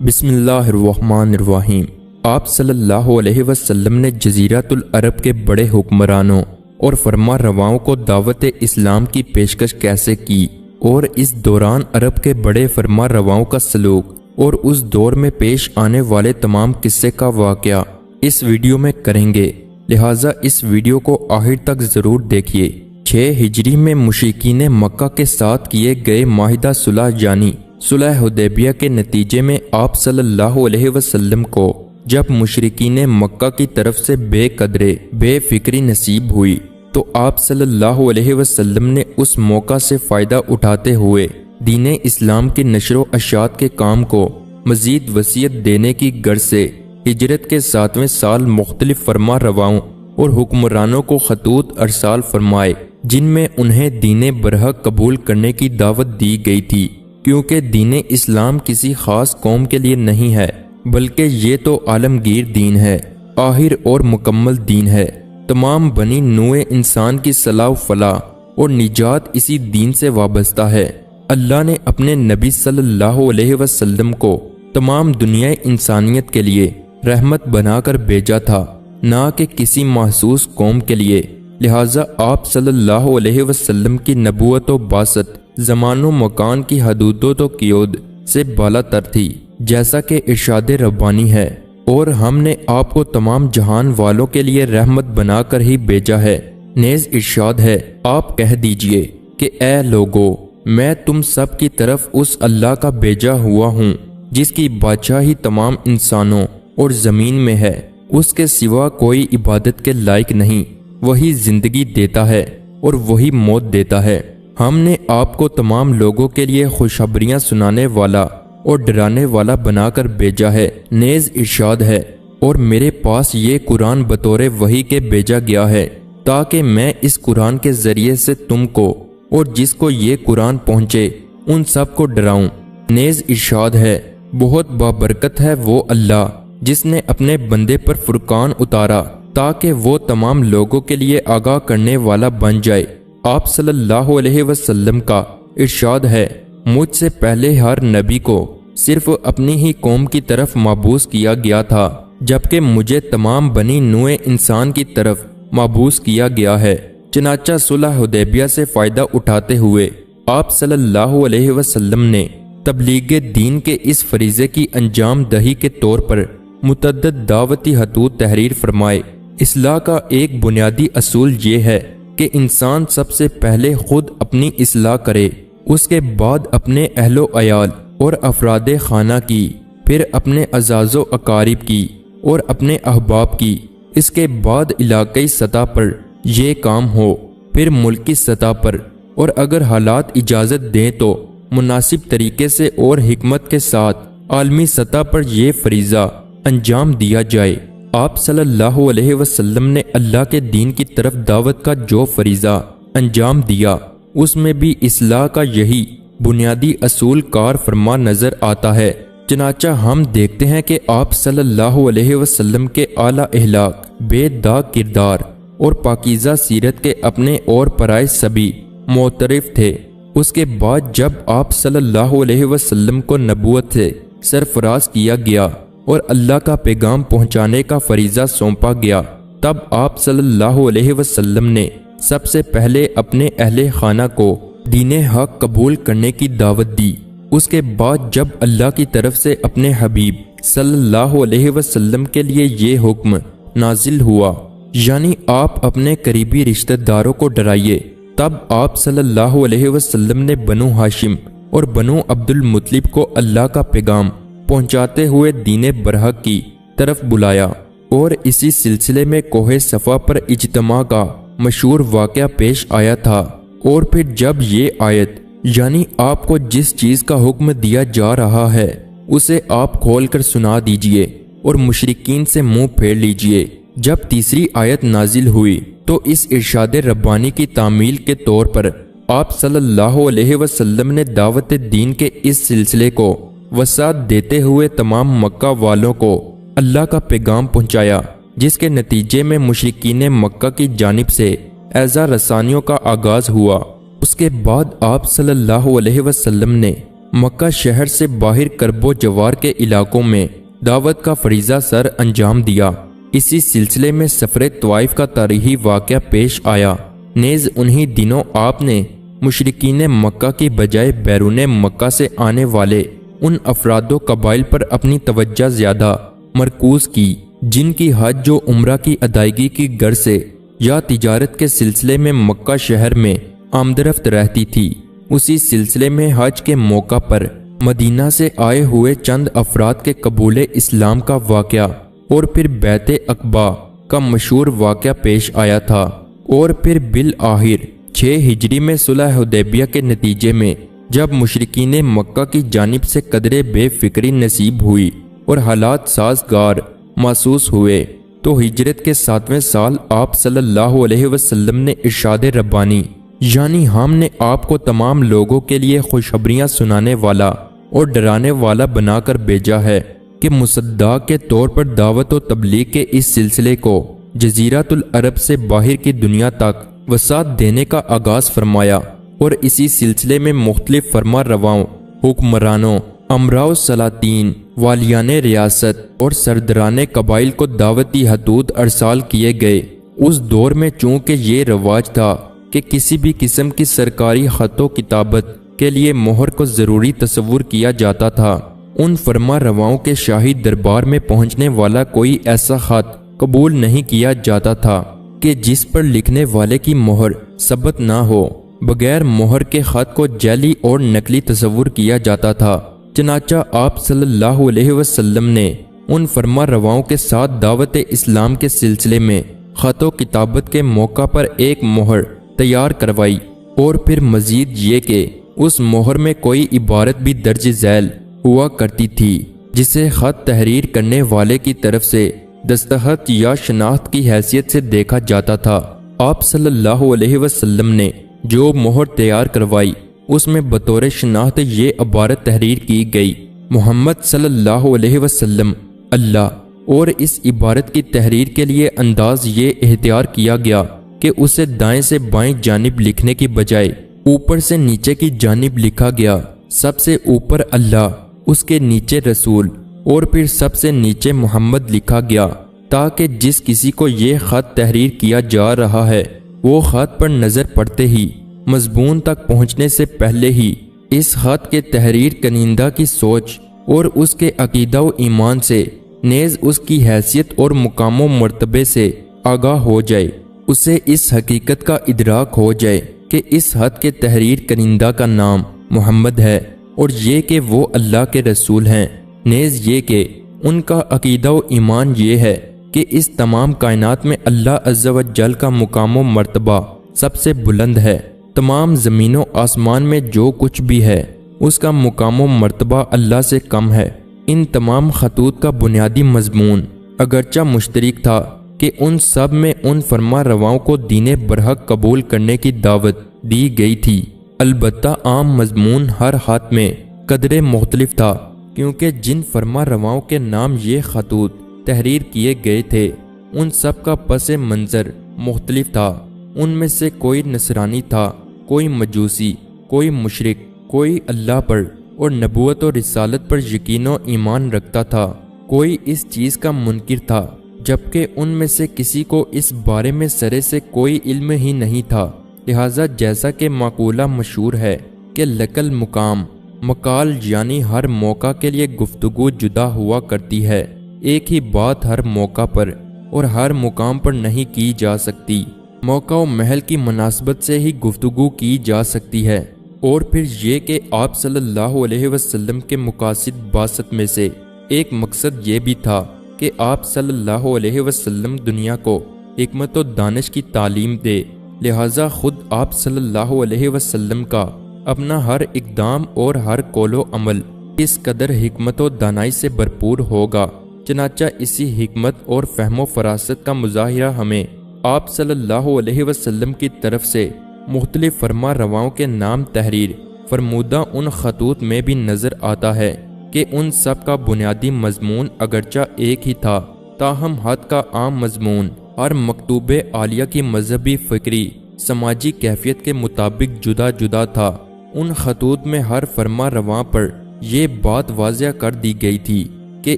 بسم اللہ الرحمن الرحیم۔ آپ صلی اللہ علیہ وسلم نے جزیرۃ العرب کے بڑے حکمرانوں اور فرما رواؤں کو دعوت اسلام کی پیشکش کیسے کی اور اس دوران عرب کے بڑے فرما رواؤں کا سلوک اور اس دور میں پیش آنے والے تمام قصے کا واقعہ اس ویڈیو میں کریں گے، لہٰذا اس ویڈیو کو آخر تک ضرور دیکھیے۔ 6 ہجری میں مشرکین مکہ کے ساتھ کیے گئے معاہدہ صلح یعنی صلح حدیبیہ کے نتیجے میں آپ صلی اللہ علیہ وسلم کو جب مشرکین مکہ کی طرف سے بے قدرے بے فکری نصیب ہوئی تو آپ صلی اللہ علیہ وسلم نے اس موقع سے فائدہ اٹھاتے ہوئے دین اسلام کی نشر و اشاعت کے کام کو مزید وسعت دینے کی غرض سے ہجرت کے 7ویں سال مختلف فرما رواؤں اور حکمرانوں کو خطوط ارسال فرمائے، جن میں انہیں دین برحق قبول کرنے کی دعوت دی گئی تھی، کیونکہ دین اسلام کسی خاص قوم کے لیے نہیں ہے بلکہ یہ تو عالمگیر دین ہے، آخر اور مکمل دین ہے۔ تمام بنی نوع انسان کی صلاح و فلاح اور نجات اسی دین سے وابستہ ہے۔ اللہ نے اپنے نبی صلی اللہ علیہ وسلم کو تمام دنیا انسانیت کے لیے رحمت بنا کر بھیجا تھا، نہ کہ کسی مخصوص قوم کے لیے، لہٰذا آپ صلی اللہ علیہ وسلم کی نبوت و بعثت زمان و مکان کی حدود و قیود سے بالا تر تھی، جیسا کہ ارشاد ربانی ہے، اور ہم نے آپ کو تمام جہان والوں کے لیے رحمت بنا کر ہی بھیجا ہے۔ نیز ارشاد ہے، آپ کہہ دیجئے کہ اے لوگو، میں تم سب کی طرف اس اللہ کا بھیجا ہوا ہوں جس کی بادشاہی تمام انسانوں اور زمین میں ہے، اس کے سوا کوئی عبادت کے لائق نہیں، وہی زندگی دیتا ہے اور وہی موت دیتا ہے۔ ہم نے آپ کو تمام لوگوں کے لیے خوشخبریاں سنانے والا اور ڈرانے والا بنا کر بھیجا ہے۔ نیز ارشاد ہے، اور میرے پاس یہ قرآن بطور وحی کے بھیجا گیا ہے تاکہ میں اس قرآن کے ذریعے سے تم کو اور جس کو یہ قرآن پہنچے ان سب کو ڈراؤں۔ نیز ارشاد ہے، بہت بابرکت ہے وہ اللہ جس نے اپنے بندے پر فرقان اتارا تاکہ وہ تمام لوگوں کے لیے آگاہ کرنے والا بن جائے۔ آپ صلی اللہ علیہ وسلم کا ارشاد ہے، مجھ سے پہلے ہر نبی کو صرف اپنی ہی قوم کی طرف مبعوث کیا گیا تھا، جبکہ مجھے تمام بنی نوع انسان کی طرف مبعوث کیا گیا ہے۔ چنانچہ صلح حدیبیہ سے فائدہ اٹھاتے ہوئے آپ صلی اللہ علیہ وسلم نے تبلیغ دین کے اس فریضے کی انجام دہی کے طور پر متعدد دعوتی خطوط تحریر فرمائے۔ اصلاح کا ایک بنیادی اصول یہ ہے کہ انسان سب سے پہلے خود اپنی اصلاح کرے، اس کے بعد اپنے اہل و عیال اور افراد خانہ کی، پھر اپنے اعزاز و اقارب کی اور اپنے احباب کی، اس کے بعد علاقائی سطح پر یہ کام ہو، پھر ملکی سطح پر، اور اگر حالات اجازت دیں تو مناسب طریقے سے اور حکمت کے ساتھ عالمی سطح پر یہ فریضہ انجام دیا جائے۔ آپ صلی اللہ علیہ وسلم نے اللہ کے دین کی طرف دعوت کا جو فریضہ انجام دیا اس میں بھی اصلاح کا یہی بنیادی اصول کار فرما نظر آتا ہے۔ چنانچہ ہم دیکھتے ہیں کہ آپ صلی اللہ علیہ وسلم کے اعلیٰ اخلاق، بے داغ کردار اور پاکیزہ سیرت کے اپنے اور پرائے سبھی معترف تھے۔ اس کے بعد جب آپ صلی اللہ علیہ وسلم کو نبوت سے سرفراز کیا گیا اور اللہ کا پیغام پہنچانے کا فریضہ سونپا گیا، تب آپ صلی اللہ علیہ وسلم نے سب سے پہلے اپنے اہل خانہ کو دین حق قبول کرنے کی دعوت دی۔ اس کے بعد جب اللہ کی طرف سے اپنے حبیب صلی اللہ علیہ وسلم کے لیے یہ حکم نازل ہوا، یعنی آپ اپنے قریبی رشتہ داروں کو ڈرائیے، تب آپ صلی اللہ علیہ وسلم نے بنو ہاشم اور بنو عبد المطلب کو اللہ کا پیغام پہنچاتے ہوئے دین برحق کی طرف بلایا، اور اسی سلسلے میں کوہ صفا پر اجتماع کا مشہور واقعہ پیش آیا تھا۔ اور پھر جب یہ آیت یعنی آپ کو جس چیز کا حکم دیا جا رہا ہے اسے آپ کھول کر سنا دیجئے اور مشرکین سے منہ پھیر لیجئے، جب تیسری آیت نازل ہوئی تو اس ارشاد ربانی کی تعمیل کے طور پر آپ صلی اللہ علیہ وسلم نے دعوت دین کے اس سلسلے کو وسعت دیتے ہوئے تمام مکہ والوں کو اللہ کا پیغام پہنچایا، جس کے نتیجے میں مشرکین مکہ کی جانب سے اعزا رسانیوں کا آغاز ہوا۔ اس کے بعد آپ صلی اللہ علیہ وسلم نے مکہ شہر سے باہر کرب و جوار کے علاقوں میں دعوت کا فریضہ سر انجام دیا۔ اسی سلسلے میں سفر طائف کا تاریخی واقعہ پیش آیا۔ نیز انہی دنوں آپ نے مشرکین مکہ کی بجائے بیرون مکہ سے آنے والے ان افراد و قبائل پر اپنی توجہ زیادہ مرکوز کی جن کی حج و عمرہ کی ادائیگی کی غرض سے یا تجارت کے سلسلے میں مکہ شہر میں آمدرفت رہتی تھی۔ اسی سلسلے میں حج کے موقع پر مدینہ سے آئے ہوئے چند افراد کے قبول اسلام کا واقعہ اور پھر بیعت عقبہ کا مشہور واقعہ پیش آیا تھا، اور پھر بالآخر 6 ہجری میں صلح حدیبیہ کے نتیجے میں جب مشرکین مکہ کی جانب سے قدرے بے فکری نصیب ہوئی اور حالات سازگار محسوس ہوئے تو ہجرت کے 7ویں سال آپ صلی اللہ علیہ وسلم نے ارشاد ربانی یعنی ہم نے آپ کو تمام لوگوں کے لیے خوشخبریاں سنانے والا اور ڈرانے والا بنا کر بھیجا ہے کہ مصداق کے طور پر دعوت و تبلیغ کے اس سلسلے کو جزیرۃ العرب سے باہر کی دنیا تک وسعت دینے کا آغاز فرمایا، اور اسی سلسلے میں مختلف فرما رواؤں، حکمرانوں، امراء و سلاطین، والیان ریاست اور سردران قبائل کو دعوتی خطوط ارسال کیے گئے۔ اس دور میں چونکہ یہ رواج تھا کہ کسی بھی قسم کی سرکاری خط و کتابت کے لیے مہر کو ضروری تصور کیا جاتا تھا، ان فرما رواؤں کے شاہی دربار میں پہنچنے والا کوئی ایسا خط قبول نہیں کیا جاتا تھا کہ جس پر لکھنے والے کی مہر ثبت نہ ہو۔ بغیر مہر کے خط کو جعلی اور نقلی تصور کیا جاتا تھا۔ چنانچہ آپ صلی اللہ علیہ وسلم نے ان فرما رواؤں کے ساتھ دعوت اسلام کے سلسلے میں خط و کتابت کے موقع پر ایک مہر تیار کروائی، اور پھر مزید یہ کہ اس مہر میں کوئی عبارت بھی درج ذیل ہوا کرتی تھی جسے خط تحریر کرنے والے کی طرف سے دستخط یا شناخت کی حیثیت سے دیکھا جاتا تھا۔ آپ صلی اللہ علیہ وسلم نے جو مہر تیار کروائی اس میں بطور شناخت یہ عبارت تحریر کی گئی: محمد صلی اللہ علیہ وسلم اللہ، اور اس عبارت کی تحریر کے لیے انداز یہ اختیار کیا گیا کہ اسے دائیں سے بائیں جانب لکھنے کی بجائے اوپر سے نیچے کی جانب لکھا گیا۔ سب سے اوپر اللہ، اس کے نیچے رسول، اور پھر سب سے نیچے محمد لکھا گیا، تاکہ جس کسی کو یہ خط تحریر کیا جا رہا ہے وہ خط پر نظر پڑتے ہی مضمون تک پہنچنے سے پہلے ہی اس خط کے تحریر کنندہ کی سوچ اور اس کے عقیدہ و ایمان سے نیز اس کی حیثیت اور مقام و مرتبے سے آگاہ ہو جائے، اسے اس حقیقت کا ادراک ہو جائے کہ اس خط کے تحریر کنندہ کا نام محمد ہے، اور یہ کہ وہ اللہ کے رسول ہیں، نیز یہ کہ ان کا عقیدہ و ایمان یہ ہے کہ اس تمام کائنات میں اللہ عز و جل کا مقام و مرتبہ سب سے بلند ہے۔ تمام زمین و آسمان میں جو کچھ بھی ہے اس کا مقام و مرتبہ اللہ سے کم ہے۔ ان تمام خطوط کا بنیادی مضمون اگرچہ مشترک تھا کہ ان سب میں ان فرما رواؤں کو دین برحق قبول کرنے کی دعوت دی گئی تھی، البتہ عام مضمون ہر خط میں قدرے مختلف تھا، کیونکہ جن فرما رواؤں کے نام یہ خطوط تحریر کیے گئے تھے ان سب کا پس منظر مختلف تھا۔ ان میں سے کوئی نصرانی تھا، کوئی مجوسی، کوئی مشرک، کوئی اللہ پر اور نبوت و رسالت پر یقین و ایمان رکھتا تھا، کوئی اس چیز کا منکر تھا، جبکہ ان میں سے کسی کو اس بارے میں سرے سے کوئی علم ہی نہیں تھا۔ لہٰذا جیسا کہ مقولہ مشہور ہے کہ لکل مقام، مقال یعنی ہر موقع کے لیے گفتگو جدا ہوا کرتی ہے، ایک ہی بات ہر موقع پر اور ہر مقام پر نہیں کی جا سکتی، موقع و محل کی مناسبت سے ہی گفتگو کی جا سکتی ہے۔ اور پھر یہ کہ آپ صلی اللہ علیہ وسلم کے مقاصد بعثت میں سے ایک مقصد یہ بھی تھا کہ آپ صلی اللہ علیہ وسلم دنیا کو حکمت و دانش کی تعلیم دے، لہٰذا خود آپ صلی اللہ علیہ وسلم کا اپنا ہر اقدام اور ہر قول و عمل اس قدر حکمت و دانائی سے بھرپور ہوگا۔ چنانچہ اسی حکمت اور فہم و فراست کا مظاہرہ ہمیں آپ صلی اللہ علیہ وسلم کی طرف سے مختلف فرما رواؤں کے نام تحریر فرمودہ ان خطوط میں بھی نظر آتا ہے کہ ان سب کا بنیادی مضمون اگرچہ ایک ہی تھا، تاہم خط کا عام مضمون ہر مکتوب عالیہ کی مذہبی، فکری، سماجی کیفیت کے مطابق جدا جدا تھا، ان خطوط میں ہر فرما رواں پر یہ بات واضح کر دی گئی تھی کہ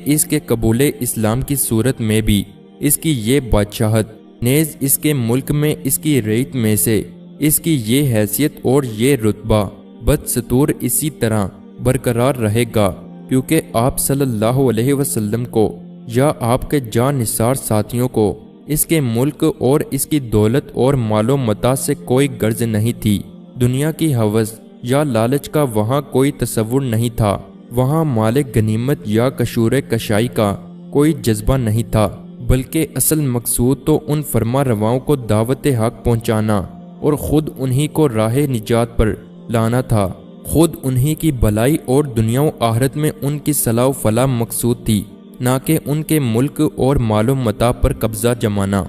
اس کے قبول اسلام کی صورت میں بھی اس کی یہ بادشاہت، نیز اس کے ملک میں اس کی رعیت میں سے اس کی یہ حیثیت اور یہ رتبہ بدستور اسی طرح برقرار رہے گا، کیونکہ آپ صلی اللہ علیہ وسلم کو یا آپ کے جاں نثار ساتھیوں کو اس کے ملک اور اس کی دولت اور مال و متاع سے کوئی غرض نہیں تھی۔ دنیا کی ہوس یا لالچ کا وہاں کوئی تصور نہیں تھا، وہاں مال غنیمت یا کشور کشائی کا کوئی جذبہ نہیں تھا، بلکہ اصل مقصود تو ان فرما رواؤں کو دعوت حق پہنچانا اور خود انہی کو راہ نجات پر لانا تھا۔ خود انہی کی بھلائی اور دنیا و آخرت میں ان کی صلاح و فلاح مقصود تھی، نہ کہ ان کے ملک اور مال و متاع پر قبضہ جمانا۔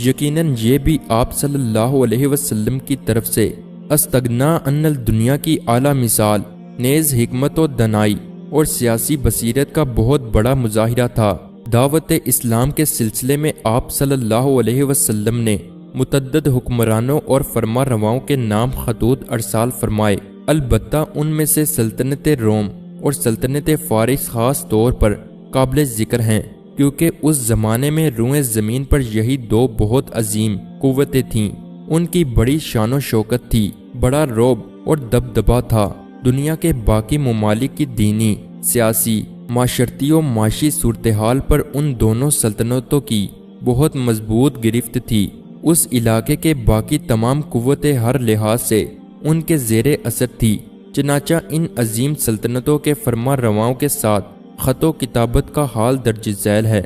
یقیناً یہ بھی آپ صلی اللہ علیہ وسلم کی طرف سے استغنا عن الدنیا کی اعلیٰ مثال، نیز حکمت و دانائی اور سیاسی بصیرت کا بہت بڑا مظاہرہ تھا۔ دعوت اسلام کے سلسلے میں آپ صلی اللہ علیہ وسلم نے متعدد حکمرانوں اور فرما رواؤں کے نام خطوط ارسال فرمائے، البتہ ان میں سے سلطنت روم اور سلطنت فارس خاص طور پر قابل ذکر ہیں، کیونکہ اس زمانے میں روئے زمین پر یہی دو بہت عظیم قوتیں تھیں۔ ان کی بڑی شان و شوکت تھی، بڑا رعب اور دبدبا تھا۔ دنیا کے باقی ممالک کی دینی، سیاسی، معاشرتی و معاشی صورتحال پر ان دونوں سلطنتوں کی بہت مضبوط گرفت تھی۔ اس علاقے کے باقی تمام قوتیں ہر لحاظ سے ان کے زیر اثر تھی، چنانچہ ان عظیم سلطنتوں کے فرما رواؤں کے ساتھ خط و کتابت کا حال درج ذیل ہے۔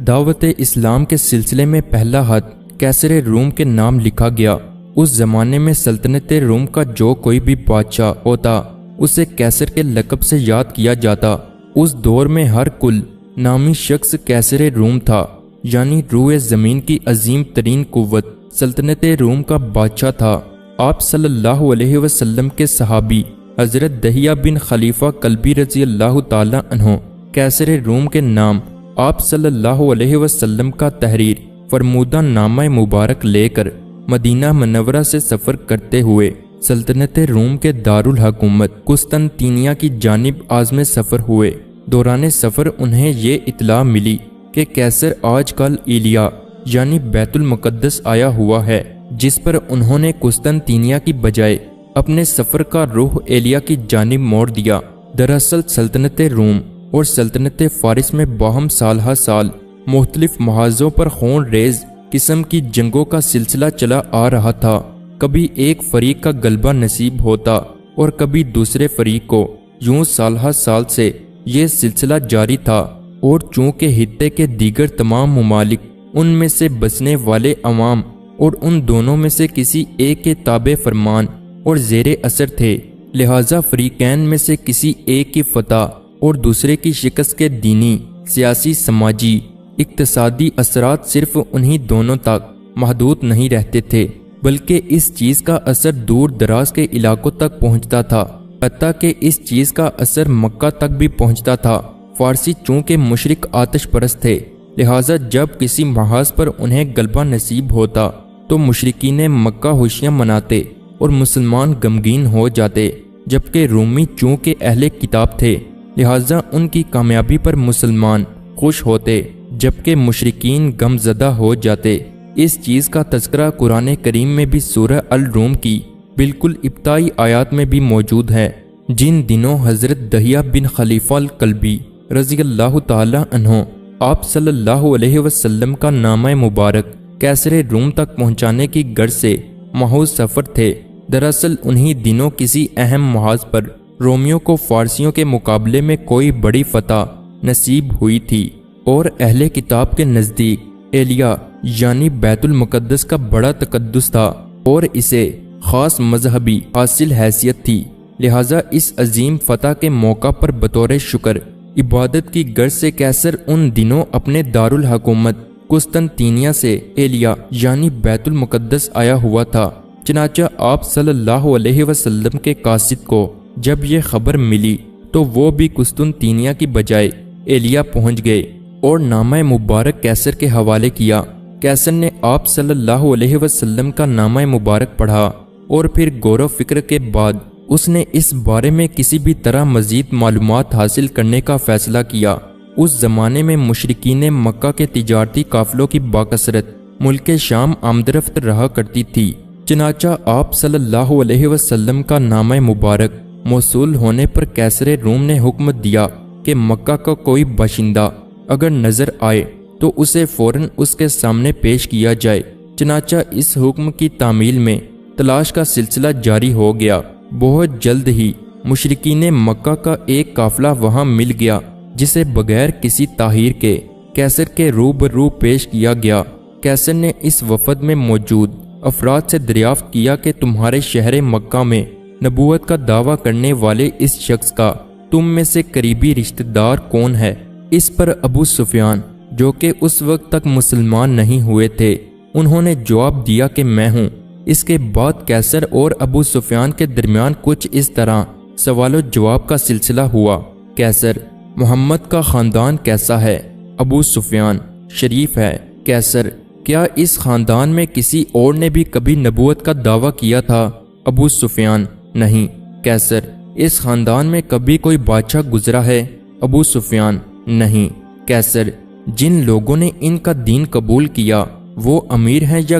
دعوت اسلام کے سلسلے میں پہلا خط قیصر روم کے نام لکھا گیا۔ اس زمانے میں سلطنت روم کا جو کوئی بھی بادشاہ ہوتا اسے قیصر کے لقب سے یاد کیا جاتا۔ اس دور میں ہر کل نامی شخص قیصر روم تھا، یعنی روئے زمین کی عظیم ترین قوت سلطنت روم کا بادشاہ تھا۔ آپ صلی اللہ علیہ وسلم کے صحابی حضرت دہیہ بن خلیفہ کلبی رضی اللہ تعالی عنہ قیصر روم کے نام آپ صلی اللہ علیہ وسلم کا تحریر فرمودہ نامہ مبارک لے کر مدینہ منورہ سے سفر کرتے ہوئے سلطنت روم کے دارالحکومت قسطنطینیہ کی جانب عازم سفر ہوئے۔ دوران سفر انہیں یہ اطلاع ملی کہ قیصر آج کل ایلیا یعنی بیت المقدس آیا ہوا ہے، جس پر انہوں نے قسطنطینیہ کی بجائے اپنے سفر کا رخ ایلیا کی جانب موڑ دیا۔ دراصل سلطنت روم اور سلطنت فارس میں باہم سال ہر سال مختلف محاذوں پر خون ریز قسم کی جنگوں کا سلسلہ چلا آ رہا تھا۔ کبھی ایک فریق کا غلبہ نصیب ہوتا اور کبھی دوسرے فریق کو، یوں سال ہر سال سے یہ سلسلہ جاری تھا، اور چونکہ خطے کے دیگر تمام ممالک ان میں سے بسنے والے عوام اور ان دونوں میں سے کسی ایک کے تابع فرمان اور زیر اثر تھے، لہٰذا فریقین میں سے کسی ایک کی فتح اور دوسرے کی شکست کے دینی، سیاسی، سماجی، اقتصادی اثرات صرف انہی دونوں تک محدود نہیں رہتے تھے، بلکہ اس چیز کا اثر دور دراز کے علاقوں تک پہنچتا تھا، حتیٰ کہ اس چیز کا اثر مکہ تک بھی پہنچتا تھا۔ فارسی چونکہ مشرک آتش پرست تھے، لہٰذا جب کسی محاذ پر انہیں غلبہ نصیب ہوتا تو مشرکین مکہ خوشیاں مناتے اور مسلمان غمگین ہو جاتے، جبکہ رومی چونکہ اہل کتاب تھے، لہٰذا ان کی کامیابی پر مسلمان خوش ہوتے، جبکہ مشرکین غم زدہ ہو جاتے۔ اس چیز کا تذکرہ قرآن کریم میں بھی سورہ الروم کی بالکل ابتدائی آیات میں بھی موجود ہے۔ جن دنوں حضرت دہیہ بن خلیفہ الکلبی رضی اللہ تعالی عنہ آپ صلی اللہ علیہ وسلم کا نامہ مبارک قیصر روم تک پہنچانے کی غرض سے محض سفر تھے، دراصل انہی دنوں کسی اہم محاذ پر رومیوں کو فارسیوں کے مقابلے میں کوئی بڑی فتح نصیب ہوئی تھی، اور اہل کتاب کے نزدیک ایلیا یعنی بیت المقدس کا بڑا تقدس تھا اور اسے خاص مذہبی حاصل حیثیت تھی، لہٰذا اس عظیم فتح کے موقع پر بطور شکر عبادت کی غرض سے قیصر ان دنوں اپنے دارالحکومت قسطنطینیہ سے ایلیا یعنی بیت المقدس آیا ہوا تھا۔ چنانچہ آپ صلی اللہ علیہ وسلم کے قاصد کو جب یہ خبر ملی تو وہ بھی قسطنطینیہ کی بجائے ایلیا پہنچ گئے اور نامہ مبارک قیصر کے حوالے کیا۔ قیصر نے آپ صلی اللہ علیہ وسلم کا نامہ مبارک پڑھا اور پھر غور و فکر کے بعد اس نے اس بارے میں کسی بھی طرح مزید معلومات حاصل کرنے کا فیصلہ کیا۔ اس زمانے میں مشرکین مکہ کے تجارتی قافلوں کی باکثرت ملک شام آمدرفت رہا کرتی تھی، چنانچہ آپ صلی اللہ علیہ وسلم کا نامہ مبارک موصول ہونے پر قیصر روم نے حکم دیا کہ مکہ کا کوئی باشندہ اگر نظر آئے تو اسے فوراً اس کے سامنے پیش کیا جائے۔ چنانچہ اس حکم کی تعمیل میں تلاش کا سلسلہ جاری ہو گیا۔ بہت جلد ہی مشرکین مکہ کا ایک قافلہ وہاں مل گیا، جسے بغیر کسی تاخیر کے قیصر کے روبرو پیش کیا گیا۔ قیصر نے اس وفد میں موجود افراد سے دریافت کیا کہ تمہارے شہر مکہ میں نبوت کا دعویٰ کرنے والے اس شخص کا تم میں سے قریبی رشتہ دار کون ہے؟ اس پر ابو سفیان، جو کہ اس وقت تک مسلمان نہیں ہوئے تھے، انہوں نے جواب دیا کہ میں ہوں۔ اس کے بعد قیصر اور ابو سفیان کے درمیان کچھ اس طرح سوال و جواب کا سلسلہ ہوا۔ قیصر: محمد کا خاندان کیسا ہے؟ ابو سفیان: شریف ہے۔ قیصر: کیا اس خاندان میں کسی اور نے بھی کبھی نبوت کا دعویٰ کیا تھا؟ ابو سفیان: نہیں۔ قیصر: اس خاندان میں کبھی کوئی بادشاہ گزرا ہے؟ ابو سفیان: نہیں۔ قیصر: جن لوگوں نے ان کا دین قبول کیا وہ امیر ہیں یا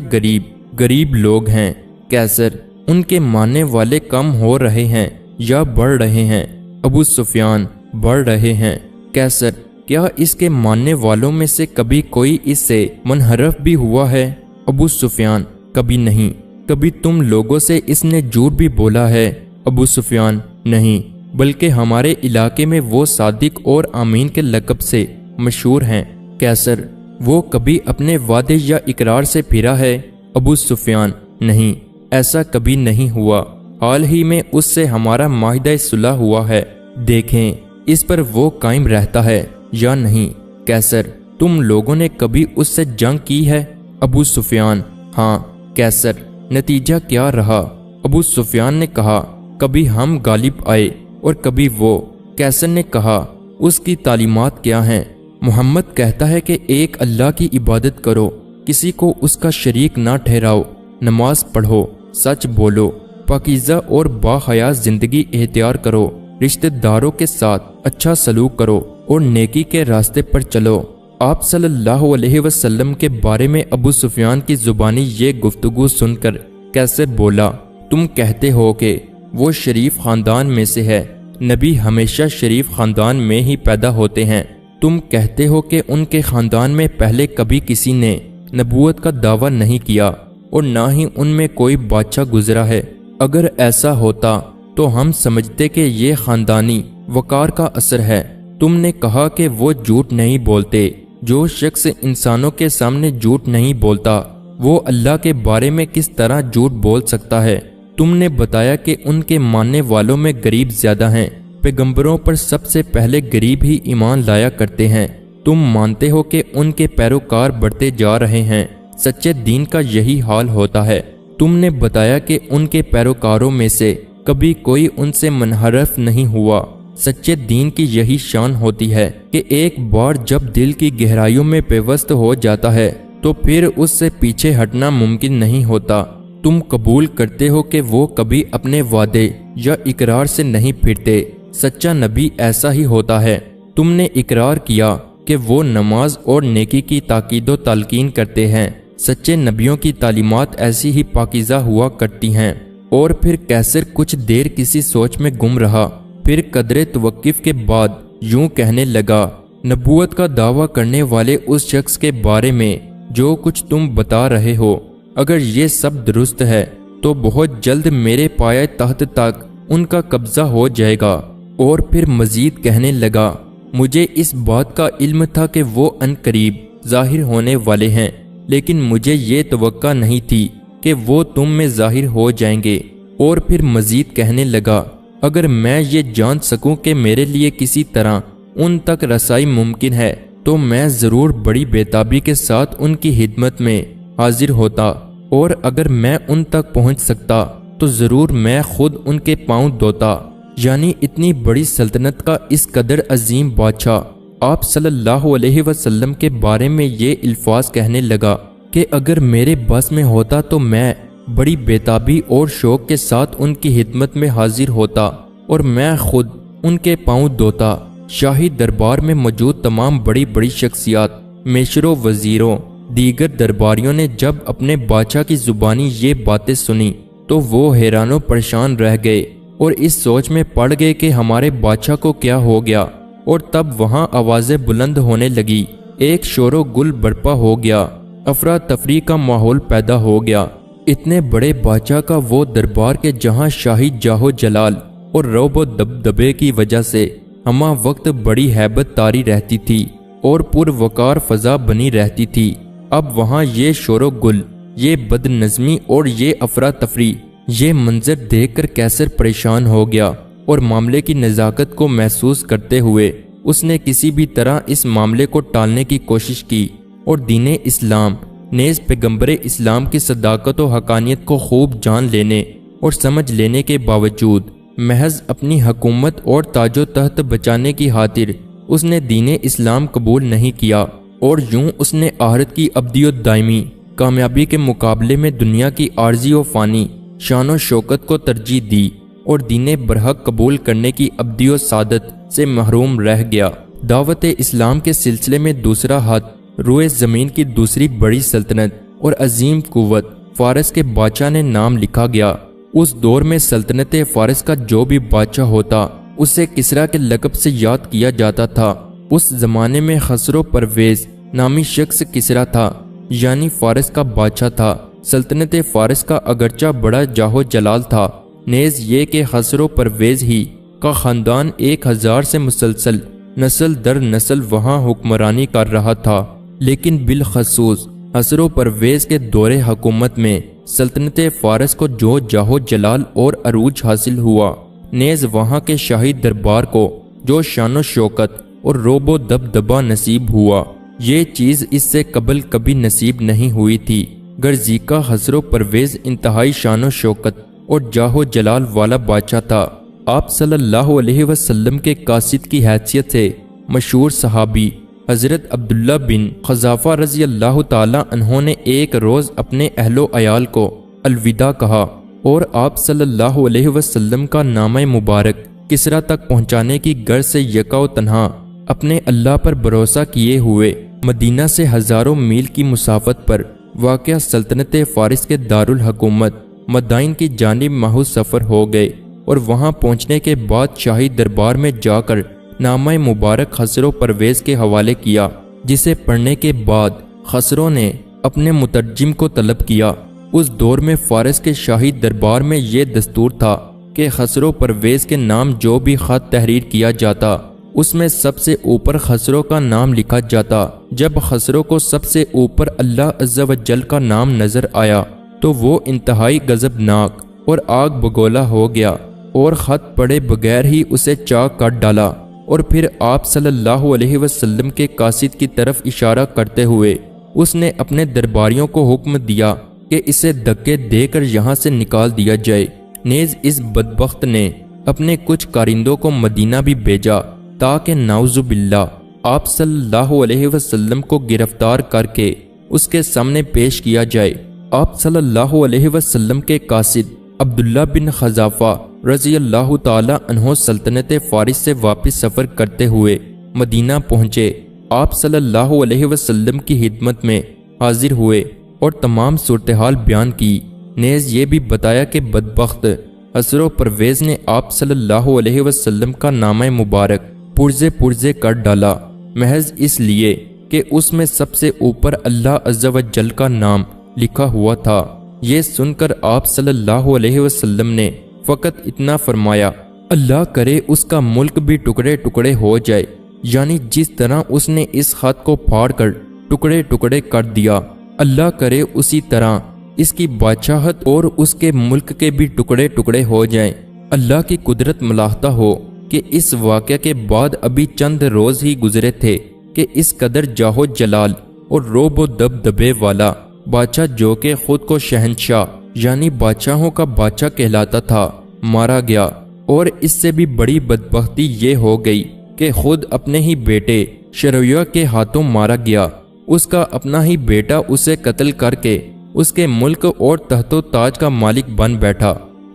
غریب لوگ ہیں؟ قیصر: ان کے ماننے والے کم ہو رہے ہیں یا بڑھ رہے ہیں؟ ابو سفیان: بڑھ رہے ہیں۔ قیصر: کیا اس کے ماننے والوں میں سے کبھی کوئی اس سے منحرف بھی ہوا ہے؟ ابو سفیان: کبھی نہیں۔ کبھی تم لوگوں سے اس نے جھوٹ بھی بولا ہے؟ ابو سفیان: نہیں، بلکہ ہمارے علاقے میں وہ صادق اور امین کے لقب سے مشہور ہیں۔ قیصر: وہ کبھی اپنے وعدے یا اقرار سے پھرا ہے؟ ابو سفیان: نہیں، ایسا کبھی نہیں ہوا۔ حال ہی میں اس سے ہمارا معاہدہ صلح ہوا ہے، دیکھیں اس پر وہ قائم رہتا ہے یا نہیں۔ قیصر: تم لوگوں نے کبھی اس سے جنگ کی ہے؟ ابو سفیان: ہاں۔ قیصر: نتیجہ کیا رہا؟ ابو سفیان نے کہا، کبھی ہم غالب آئے اور کبھی وہ۔ قیصر نے کہا، اس کی تعلیمات کیا ہیں؟ محمد کہتا ہے کہ ایک اللہ کی عبادت کرو، کسی کو اس کا شریک نہ ٹھہراؤ، نماز پڑھو، سچ بولو، پاکیزہ اور باحیا زندگی اختیار کرو، رشتہ داروں کے ساتھ اچھا سلوک کرو اور نیکی کے راستے پر چلو۔ آپ صلی اللہ علیہ وسلم کے بارے میں ابو سفیان کی زبانی یہ گفتگو سن کر قیصر بولا، تم کہتے ہو کہ وہ شریف خاندان میں سے ہے، نبی ہمیشہ شریف خاندان میں ہی پیدا ہوتے ہیں۔ تم کہتے ہو کہ ان کے خاندان میں پہلے کبھی کسی نے نبوت کا دعویٰ نہیں کیا اور نہ ہی ان میں کوئی بادشاہ گزرا ہے۔ اگر ایسا ہوتا تو ہم سمجھتے کہ یہ خاندانی وقار کا اثر ہے۔ تم نے کہا کہ وہ جھوٹ نہیں بولتے۔ جو شخص انسانوں کے سامنے جھوٹ نہیں بولتا وہ اللہ کے بارے میں کس طرح جھوٹ بول سکتا ہے؟ تم نے بتایا کہ ان کے ماننے والوں میں غریب زیادہ ہیں، پیغمبروں پر سب سے پہلے غریب ہی ایمان لایا کرتے ہیں۔ تم مانتے ہو کہ ان کے پیروکار بڑھتے جا رہے ہیں، سچے دین کا یہی حال ہوتا ہے۔ تم نے بتایا کہ ان کے پیروکاروں میں سے کبھی کوئی ان سے منحرف نہیں ہوا۔ سچے دین کی یہی شان ہوتی ہے کہ ایک بار جب دل کی گہرائیوں میں پیوست ہو جاتا ہے تو پھر اس سے پیچھے ہٹنا ممکن نہیں ہوتا۔ تم قبول کرتے ہو کہ وہ کبھی اپنے وعدے یا اقرار سے نہیں پھرتے۔ سچا نبی ایسا ہی ہوتا ہے۔ تم نے اقرار کیا کہ وہ نماز اور نیکی کی تاکید و تلقین کرتے ہیں۔ سچے نبیوں کی تعلیمات ایسی ہی پاکیزہ ہوا کرتی ہیں۔ اور پھر قیصر کچھ دیر کسی سوچ میں گم رہا، پھر قدرے توقف کے بعد یوں کہنے لگا، نبوت کا دعویٰ کرنے والے اس شخص کے بارے میں جو کچھ تم بتا رہے ہو، اگر یہ سب درست ہے تو بہت جلد میرے پائے تحت تک ان کا قبضہ ہو جائے گا۔ اور پھر مزید کہنے لگا، مجھے اس بات کا علم تھا کہ وہ عنقریب ظاہر ہونے والے ہیں، لیکن مجھے یہ توقع نہیں تھی کہ وہ تم میں ظاہر ہو جائیں گے۔ اور پھر مزید کہنے لگا، اگر میں یہ جان سکوں کہ میرے لیے کسی طرح ان تک رسائی ممکن ہے تو میں ضرور بڑی بےتابی کے ساتھ ان کی خدمت میں حاضر ہوتا، اور اگر میں ان تک پہنچ سکتا تو ضرور میں خود ان کے پاؤں دھوتا۔ یعنی اتنی بڑی سلطنت کا اس قدر عظیم بادشاہ آپ صلی اللہ علیہ وسلم کے بارے میں یہ الفاظ کہنے لگا کہ اگر میرے بس میں ہوتا تو میں بڑی بیتابی اور شوق کے ساتھ ان کی خدمت میں حاضر ہوتا اور میں خود ان کے پاؤں دھوتا۔ شاہی دربار میں موجود تمام بڑی بڑی شخصیات، میشروں، وزیروں، دیگر درباریوں نے جب اپنے بادشاہ کی زبانی یہ باتیں سنی تو وہ حیران و پریشان رہ گئے اور اس سوچ میں پڑ گئے کہ ہمارے بادشاہ کو کیا ہو گیا۔ اور تب وہاں آوازیں بلند ہونے لگی، ایک شور و گل برپا ہو گیا، افراتفری کا ماحول پیدا ہو گیا۔ اتنے بڑے بادشاہ کا وہ دربار کے جہاں شاہی جاہو جلال اور رعب و دبدبے کی وجہ سے ہمہ وقت بڑی ہیبت طاری رہتی تھی اور پروقار فضا بنی رہتی تھی، اب وہاں یہ شور و گل، یہ بد نظمی اور یہ افراتفری، یہ منظر دیکھ کر کیسر پریشان ہو گیا اور معاملے کی نزاکت کو محسوس کرتے ہوئے اس نے کسی بھی طرح اس معاملے کو ٹالنے کی کوشش کی اور دین اسلام نیز پیغمبر اسلام کی صداقت و حقانیت کو خوب جان لینے اور سمجھ لینے کے باوجود محض اپنی حکومت اور تاج و تخت بچانے کی خاطر اس نے دین اسلام قبول نہیں کیا، اور یوں اس نے آخرت کی ابدی و دائمی کامیابی کے مقابلے میں دنیا کی عارضی و فانی شان و شوکت کو ترجیح دی اور دین برحق قبول کرنے کی ابدی و سعادت سے محروم رہ گیا۔ دعوت اسلام کے سلسلے میں دوسرا ہاتھ روئے زمین کی دوسری بڑی سلطنت اور عظیم قوت فارس کے بادشاہ نے نام لکھا گیا۔ اس دور میں سلطنت فارس کا جو بھی بادشاہ ہوتا اسے کسریٰ کے لقب سے یاد کیا جاتا تھا۔ اس زمانے میں خسرو پرویز نامی شخص کسریٰ تھا، یعنی فارس کا بادشاہ تھا۔ سلطنت فارس کا اگرچہ بڑا جاہو جلال تھا، نیز یہ کہ خسرو پرویز ہی کا خاندان 1000 سے مسلسل نسل در نسل وہاں حکمرانی کر رہا تھا، لیکن بالخصوص خسرو پرویز کے دور حکومت میں سلطنت فارس کو جو جاہو جلال اور عروج حاصل ہوا، نیز وہاں کے شاہی دربار کو جو شان و شوکت اور رعب و دبدبا نصیب ہوا، یہ چیز اس سے قبل کبھی نصیب نہیں ہوئی تھی۔ غرضی کا خسرو پرویز انتہائی شان و شوکت اور جاہو جلال والا بادشاہ تھا۔ آپ صلی اللہ علیہ وسلم کے قاصد کی حیثیت سے مشہور صحابی حضرت عبداللہ بن خزافہ رضی اللہ تعالی عنہ نے ایک روز اپنے اہل و عیال کو الوداع کہا اور آپ صلی اللہ علیہ وسلم کا نامہ مبارک کسریٰ تک پہنچانے کی غرض سے یکا و تنہا اپنے اللہ پر بھروسہ کیے ہوئے مدینہ سے ہزاروں میل کی مسافت پر واقع سلطنت فارس کے دارالحکومت مدائن کی جانب محض سفر ہو گئے، اور وہاں پہنچنے کے بعد شاہی دربار میں جا کر نامہ مبارک خسرو پرویز کے حوالے کیا، جسے پڑھنے کے بعد خسرو نے اپنے مترجم کو طلب کیا۔ اس دور میں فارس کے شاہی دربار میں یہ دستور تھا کہ خسرو پرویز کے نام جو بھی خط تحریر کیا جاتا اس میں سب سے اوپر خسرو کا نام لکھا جاتا۔ جب خسرو کو سب سے اوپر اللہ عز و جل کا نام نظر آیا تو وہ انتہائی غضبناک اور آگ بگولا ہو گیا اور خط پڑھے بغیر ہی اسے چاک کر ڈالا، اور پھر آپ صلی اللہ علیہ وسلم کے قاصد کی طرف اشارہ کرتے ہوئے اس نے اپنے درباریوں کو حکم دیا کہ اسے دھکے دے کر یہاں سے نکال دیا جائے۔ نیز اس بدبخت نے اپنے کچھ کارندوں کو مدینہ بھی بھیجا تاکہ نعوذ باللہ آپ صلی اللہ علیہ وسلم کو گرفتار کر کے اس کے سامنے پیش کیا جائے۔ آپ صلی اللہ علیہ وسلم کے قاصد عبداللہ بن خزافہ رضی اللہ تعالی عنہ سلطنت فارس سے واپس سفر کرتے ہوئے مدینہ پہنچے۔ آپ صلی اللہ علیہ وسلم کی خدمت میں حاضر ہوئے اور تمام صورتحال بیان کی، نیز یہ بھی بتایا کہ بدبخت خسرو پرویز نے آپ صلی اللہ علیہ وسلم کا نامہ مبارک پرزے پرزے کر ڈالا، محض اس لیے کہ اس میں سب سے اوپر اللہ عز و جل کا نام لکھا ہوا تھا۔ یہ سن کر آپ صلی اللہ علیہ وسلم نے فقط اتنا فرمایا، اللہ کرے اس کا ملک بھی ٹکڑے ٹکڑے ہو جائے، یعنی جس طرح اس نے اس خط کو پھاڑ کر ٹکڑے ٹکڑے کر دیا، اللہ کرے اسی طرح اس کی بادشاہت اور اس کے ملک کے بھی ٹکڑے ٹکڑے ہو جائیں۔ اللہ کی قدرت ملاحظہ ہو کہ اس واقعے کے بعد ابھی چند روز ہی گزرے تھے کہ اس قدر جاہو جلال اور رعب و دبدبے والا بادشاہ جو کہ خود کو شہنشاہ یعنی بادشاہوں کا بادشاہ کہلاتا تھا مارا گیا، اور اس سے بھی بڑی بدبختی یہ ہو گئی کہ خود اپنے ہی بیٹے شرویہ کے ہاتھوں مارا گیا۔ اس کا اپنا ہی بیٹا اسے قتل کر کے اس کے ملک اور تحت و تاج کا مالک بن بیٹھا۔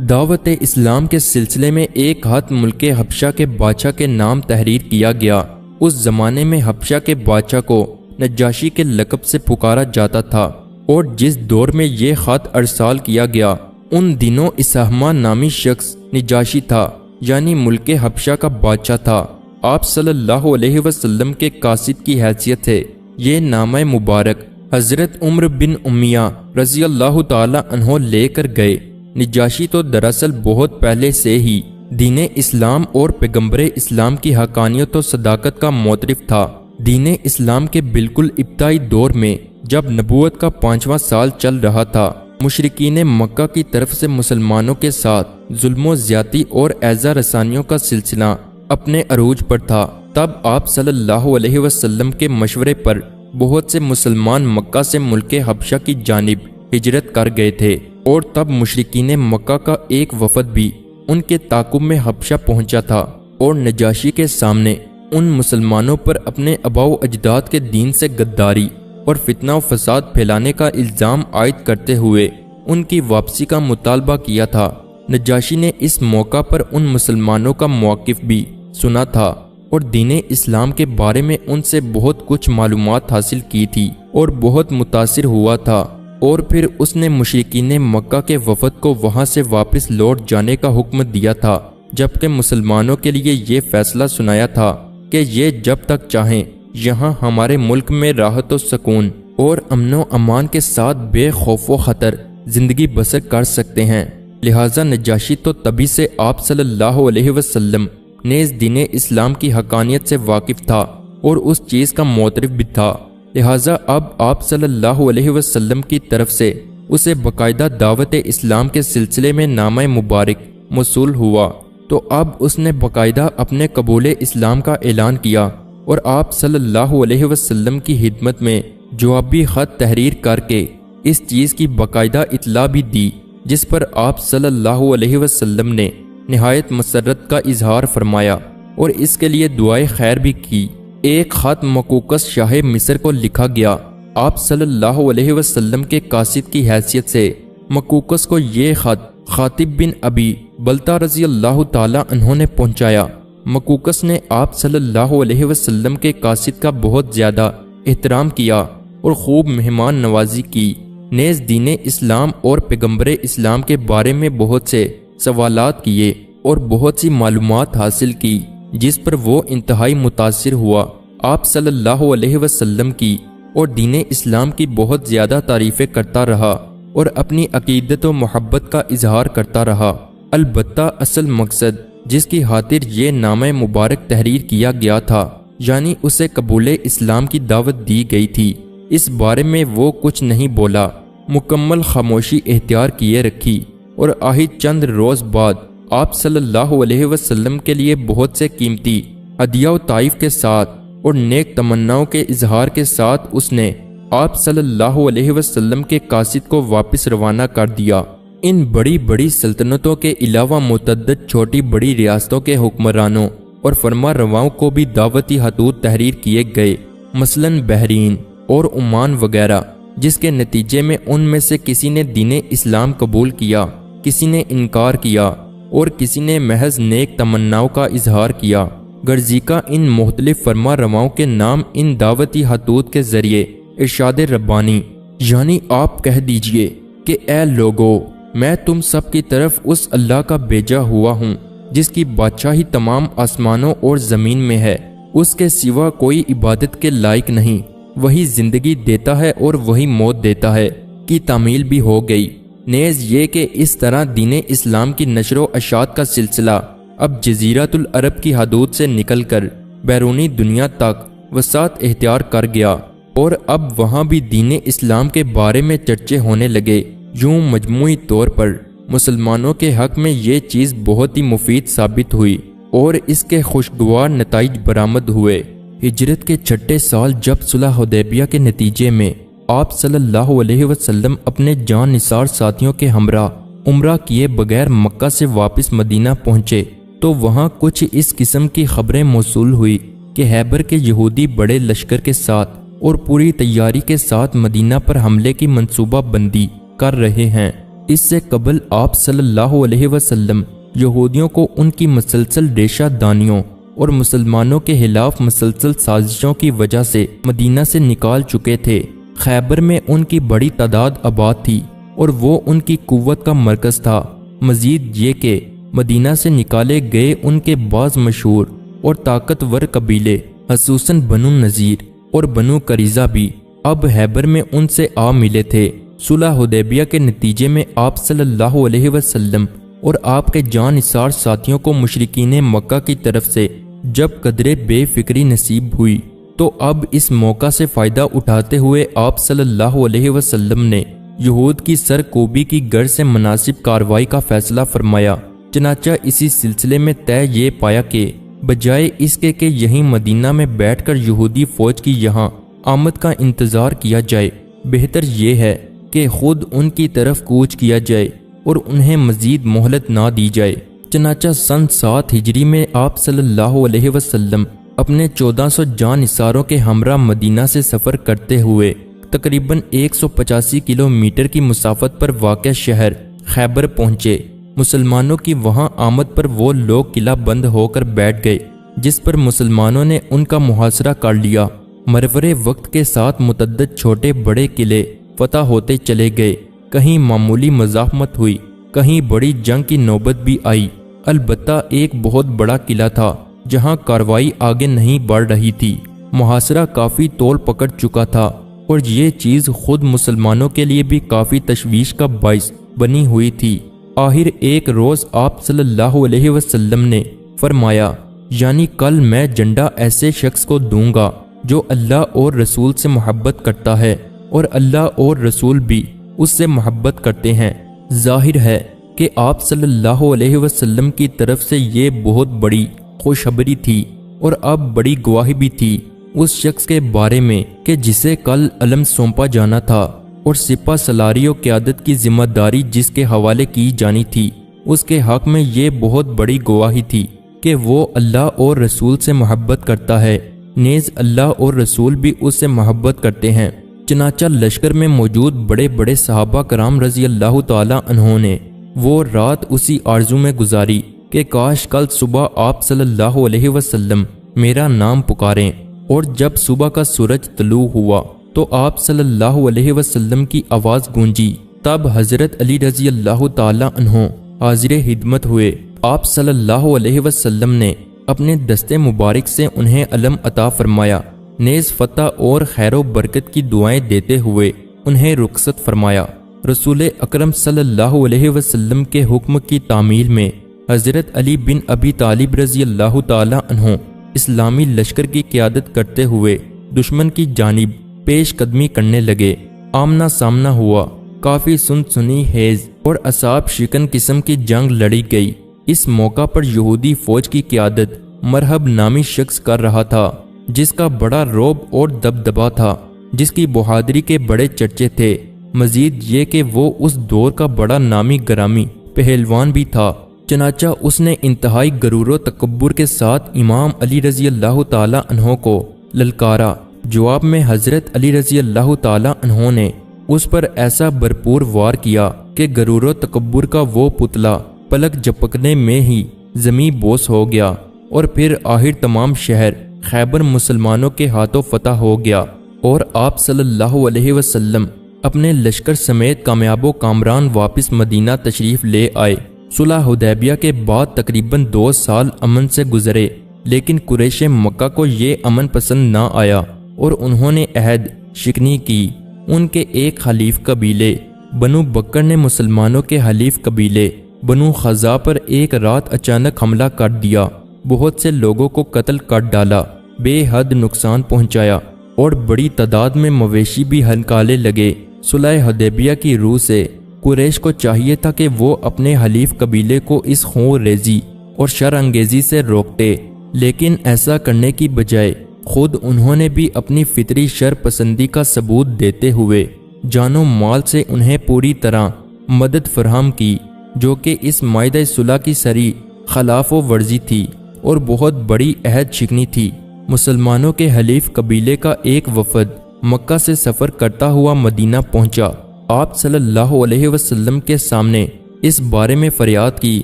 دعوت اسلام کے سلسلے میں ایک ہاتھ ملک حبشہ کے بادشاہ کے نام تحریر کیا گیا۔ اس زمانے میں حبشہ کے بادشاہ کو نجاشی کے لقب سے پکارا جاتا تھا، اور جس دور میں یہ خط ارسال کیا گیا ان دنوں اسہمہ نامی شخص نجاشی تھا، یعنی ملک حبشہ کا بادشاہ تھا۔ آپ صلی اللہ علیہ وسلم کے قاصد کی حیثیت ہے یہ نامہ مبارک حضرت عمر بن امیہ رضی اللہ تعالی عنہ لے کر گئے۔ نجاشی تو دراصل بہت پہلے سے ہی دین اسلام اور پیغمبر اسلام کی حقانیت و صداقت کا معترف تھا۔ دین اسلام کے بالکل ابتدائی دور میں جب نبوت کا 5واں سال چل رہا تھا، مشرکین مکہ کی طرف سے مسلمانوں کے ساتھ ظلم و زیادتی اور ایذا رسانیوں کا سلسلہ اپنے عروج پر تھا۔ تب آپ صلی اللہ علیہ وسلم کے مشورے پر بہت سے مسلمان مکہ سے ملک حبشہ کی جانب ہجرت کر گئے تھے، اور تب مشرکین مکہ کا ایک وفد بھی ان کے تعاقب میں حبشہ پہنچا تھا، اور نجاشی کے سامنے ان مسلمانوں پر اپنے آباء و اجداد کے دین سے غداری اور فتنہ و فساد پھیلانے کا الزام عائد کرتے ہوئے ان کی واپسی کا مطالبہ کیا تھا۔ نجاشی نے اس موقع پر ان مسلمانوں کا موقف بھی سنا تھا اور دین اسلام کے بارے میں ان سے بہت کچھ معلومات حاصل کی تھی اور بہت متاثر ہوا تھا، اور پھر اس نے مشرکین مکہ کے وفد کو وہاں سے واپس لوٹ جانے کا حکم دیا تھا، جبکہ مسلمانوں کے لیے یہ فیصلہ سنایا تھا کہ یہ جب تک چاہیں یہاں ہمارے ملک میں راحت و سکون اور امن و امان کے ساتھ بے خوف و خطر زندگی بسر کر سکتے ہیں۔ لہٰذا نجاشی تو تبھی سے آپ صلی اللہ علیہ وسلم نیز دین اسلام کی حقانیت سے واقف تھا اور اس چیز کا معترف بھی تھا۔ لہٰذا اب آپ صلی اللہ علیہ وسلم کی طرف سے اسے باقاعدہ دعوت اسلام کے سلسلے میں نامہ مبارک موصول ہوا، تو اب اس نے باقاعدہ اپنے قبول اسلام کا اعلان کیا، اور آپ صلی اللہ علیہ وسلم کی خدمت میں جوابی خط تحریر کر کے اس چیز کی باقاعدہ اطلاع بھی دی، جس پر آپ صلی اللہ علیہ وسلم نے نہایت مسرت کا اظہار فرمایا اور اس کے لیے دعائے خیر بھی کی۔ ایک خط مقوقس شاہ مصر کو لکھا گیا۔ آپ صلی اللہ علیہ وسلم کے قاصد کی حیثیت سے مقوقس کو یہ خط خاطب بن ابی بلتا رضی اللہ تعالی عنہ نے پہنچایا۔ مقوقس نے آپ صلی اللہ علیہ وسلم کے قاصد کا بہت زیادہ احترام کیا اور خوب مہمان نوازی کی، نیز دین اسلام اور پیغمبر اسلام کے بارے میں بہت سے سوالات کیے اور بہت سی معلومات حاصل کی، جس پر وہ انتہائی متاثر ہوا۔ آپ صلی اللہ علیہ وسلم کی اور دین اسلام کی بہت زیادہ تعریفیں کرتا رہا اور اپنی عقیدت و محبت کا اظہار کرتا رہا۔ البتہ اصل مقصد جس کی خاطر یہ نامہ مبارک تحریر کیا گیا تھا، یعنی اسے قبول اسلام کی دعوت دی گئی تھی، اس بارے میں وہ کچھ نہیں بولا، مکمل خاموشی اختیار کیے رکھی، اور آہی چند روز بعد آپ صلی اللہ علیہ وسلم کے لیے بہت سے قیمتی ہدیہ و تحائف کے ساتھ اور نیک تمناؤں کے اظہار کے ساتھ اس نے آپ صلی اللہ علیہ وسلم کے قاصد کو واپس روانہ کر دیا۔ ان بڑی بڑی سلطنتوں کے علاوہ متعدد چھوٹی بڑی ریاستوں کے حکمرانوں اور فرما رواؤں کو بھی دعوتی خطوط تحریر کیے گئے، مثلاً بحرین اور عمان وغیرہ، جس کے نتیجے میں ان میں سے کسی نے دین اسلام قبول کیا، کسی نے انکار کیا اور کسی نے محض نیک تمناؤں کا اظہار کیا۔ گرزیکا ان مختلف فرما رواؤں کے نام ان دعوتی خطوط کے ذریعے ارشاد ربانی، یعنی آپ کہہ دیجئے کہ اے لوگو، میں تم سب کی طرف اس اللہ کا بھیجا ہوا ہوں جس کی بادشاہی تمام آسمانوں اور زمین میں ہے، اس کے سوا کوئی عبادت کے لائق نہیں، وہی زندگی دیتا ہے اور وہی موت دیتا ہے، کی تعمیل بھی ہو گئی۔ نیز یہ کہ اس طرح دین اسلام کی نشر و اشاعت کا سلسلہ اب جزیرۃ العرب کی حدود سے نکل کر بیرونی دنیا تک وسعت اختیار کر گیا، اور اب وہاں بھی دین اسلام کے بارے میں چرچے ہونے لگے۔ یوں مجموعی طور پر مسلمانوں کے حق میں یہ چیز بہت ہی مفید ثابت ہوئی اور اس کے خوشگوار نتائج برآمد ہوئے۔ ہجرت کے چھٹے سال جب صلح حدیبیہ کے نتیجے میں آپ صلی اللہ علیہ وسلم اپنے جان نثار ساتھیوں کے ہمراہ عمرہ کیے بغیر مکہ سے واپس مدینہ پہنچے، تو وہاں کچھ اس قسم کی خبریں موصول ہوئی کہ خیبر کے یہودی بڑے لشکر کے ساتھ اور پوری تیاری کے ساتھ مدینہ پر حملے کی منصوبہ بندی کر رہے ہیں۔ اس سے قبل آپ صلی اللہ علیہ وسلم یہودیوں کو ان کی مسلسل ریشہ دانیوں اور مسلمانوں کے خلاف مسلسل سازشوں کی وجہ سے مدینہ سے نکال چکے تھے۔ خیبر میں ان کی بڑی تعداد آباد تھی اور وہ ان کی قوت کا مرکز تھا۔ مزید یہ کہ مدینہ سے نکالے گئے ان کے بعض مشہور اور طاقتور قبیلے خصوصاً بنو نذیر اور بنو قریظہ بھی اب خیبر میں ان سے آ ملے تھے۔ صلح حدیبیہ کے نتیجے میں آپ صلی اللہ علیہ وسلم اور آپ کے جان نثار ساتھیوں کو مشرکین مکہ کی طرف سے جب قدرے بے فکری نصیب ہوئی تو اب اس موقع سے فائدہ اٹھاتے ہوئے آپ صلی اللہ علیہ وسلم نے یہود کی سرکوبی کی غرض سے مناسب کارروائی کا فیصلہ فرمایا۔ چنانچہ اسی سلسلے میں طے یہ پایا کہ بجائے اس کے کہ یہیں مدینہ میں بیٹھ کر یہودی فوج کی یہاں آمد کا انتظار کیا جائے، بہتر یہ ہے کہ خود ان کی طرف کوچ کیا جائے اور انہیں مزید مہلت نہ دی جائے۔ چنانچہ سن 7 ہجری میں آپ صلی اللہ علیہ وسلم اپنے 1400 جان نثاروں کے ہمراہ مدینہ سے سفر کرتے ہوئے تقریباً 185 کلومیٹر کی مسافت پر واقع شہر خیبر پہنچے۔ مسلمانوں کی وہاں آمد پر وہ لوگ قلعہ بند ہو کر بیٹھ گئے، جس پر مسلمانوں نے ان کا محاصرہ کر لیا۔ مرور وقت کے ساتھ متعدد چھوٹے بڑے قلعے فتح ہوتے چلے گئے، کہیں معمولی مزاحمت ہوئی، کہیں بڑی جنگ کی نوبت بھی آئی۔ البتہ ایک بہت بڑا قلعہ تھا جہاں کارروائی آگے نہیں بڑھ رہی تھی، محاصرہ کافی طول پکڑ چکا تھا اور یہ چیز خود مسلمانوں کے لیے بھی کافی تشویش کا باعث بنی ہوئی تھی۔ آخر ایک روز آپ صلی اللہ علیہ وسلم نے فرمایا، یعنی کل میں جھنڈا ایسے شخص کو دوں گا جو اللہ اور رسول سے محبت کرتا ہے اور اللہ اور رسول بھی اس سے محبت کرتے ہیں۔ ظاہر ہے کہ آپ صلی اللہ علیہ وسلم کی طرف سے یہ بہت بڑی خوشخبری تھی اور اب بڑی گواہی بھی تھی اس شخص کے بارے میں کہ جسے کل علم سونپا جانا تھا اور سپہ سالاری و قیادت کی ذمہ داری جس کے حوالے کی جانی تھی، اس کے حق میں یہ بہت بڑی گواہی تھی کہ وہ اللہ اور رسول سے محبت کرتا ہے، نیز اللہ اور رسول بھی اس سے محبت کرتے ہیں۔ چنانچہ لشکر میں موجود بڑے بڑے صحابہ کرام رضی اللہ تعالی عنہ نے وہ رات اسی آرزو میں گزاری کہ کاش کل صبح آپ صلی اللہ علیہ وسلم میرا نام پکاریں، اور جب صبح کا سورج طلوع ہوا تو آپ صلی اللہ علیہ وسلم کی آواز گونجی، تب حضرت علی رضی اللہ تعالی عنہ حاضر خدمت ہوئے۔ آپ صلی اللہ علیہ وسلم نے اپنے دستے مبارک سے انہیں علم عطا فرمایا، نیز فتح اور خیر و برکت کی دعائیں دیتے ہوئے انہیں رخصت فرمایا۔ رسول اکرم صلی اللہ علیہ وسلم کے حکم کی تعمیل میں حضرت علی بن ابی طالب رضی اللہ تعالی عنہ اسلامی لشکر کی قیادت کرتے ہوئے دشمن کی جانب پیش قدمی کرنے لگے۔ آمنا سامنا ہوا، کافی سنی خیز اور اعصاب شکن قسم کی جنگ لڑی گئی۔ اس موقع پر یہودی فوج کی قیادت مرحب نامی شخص کر رہا تھا، جس کا بڑا رعب اور دبدبا تھا، جس کی بہادری کے بڑے چرچے تھے۔ مزید یہ کہ وہ اس دور کا بڑا نامی گرامی پہلوان بھی تھا۔ چنانچہ اس نے انتہائی غرور و تکبر کے ساتھ امام علی رضی اللہ تعالی عنہ کو للکارا۔ جواب میں حضرت علی رضی اللہ تعالی عنہ نے اس پر ایسا بھرپور وار کیا کہ غرور و تکبر کا وہ پتلا پلک جھپکنے میں ہی زمیں بوس ہو گیا، اور پھر آخر تمام شہر خیبر مسلمانوں کے ہاتھوں فتح ہو گیا، اور آپ صلی اللہ علیہ وسلم اپنے لشکر سمیت کامیاب و کامران واپس مدینہ تشریف لے آئے۔ صلح حدیبیہ کے بعد تقریباً 2 سال امن سے گزرے، لیکن قریش مکہ کو یہ امن پسند نہ آیا اور انہوں نے عہد شکنی کی۔ ان کے ایک حلیف قبیلے بنو بکر نے مسلمانوں کے حلیف قبیلے بنو خزاع پر ایک رات اچانک حملہ کر دیا، بہت سے لوگوں کو قتل کر ڈالا، بے حد نقصان پہنچایا اور بڑی تعداد میں مویشی بھی ہنکالے لگے۔ صلح حدیبیہ کی روح سے قریش کو چاہیے تھا کہ وہ اپنے حلیف قبیلے کو اس خون ریزی اور شر انگیزی سے روکتے، لیکن ایسا کرنے کی بجائے خود انہوں نے بھی اپنی فطری شر پسندی کا ثبوت دیتے ہوئے جان و مال سے انہیں پوری طرح مدد فراہم کی، جو کہ اس معاہدہ صلح کی سری خلاف و ورزی تھی اور بہت بڑی عہد شکنی تھی۔ مسلمانوں کے حلیف قبیلے کا ایک وفد مکہ سے سفر کرتا ہوا مدینہ پہنچا۔ آپ صلی اللہ علیہ وسلم کے سامنے اس بارے میں فریاد کی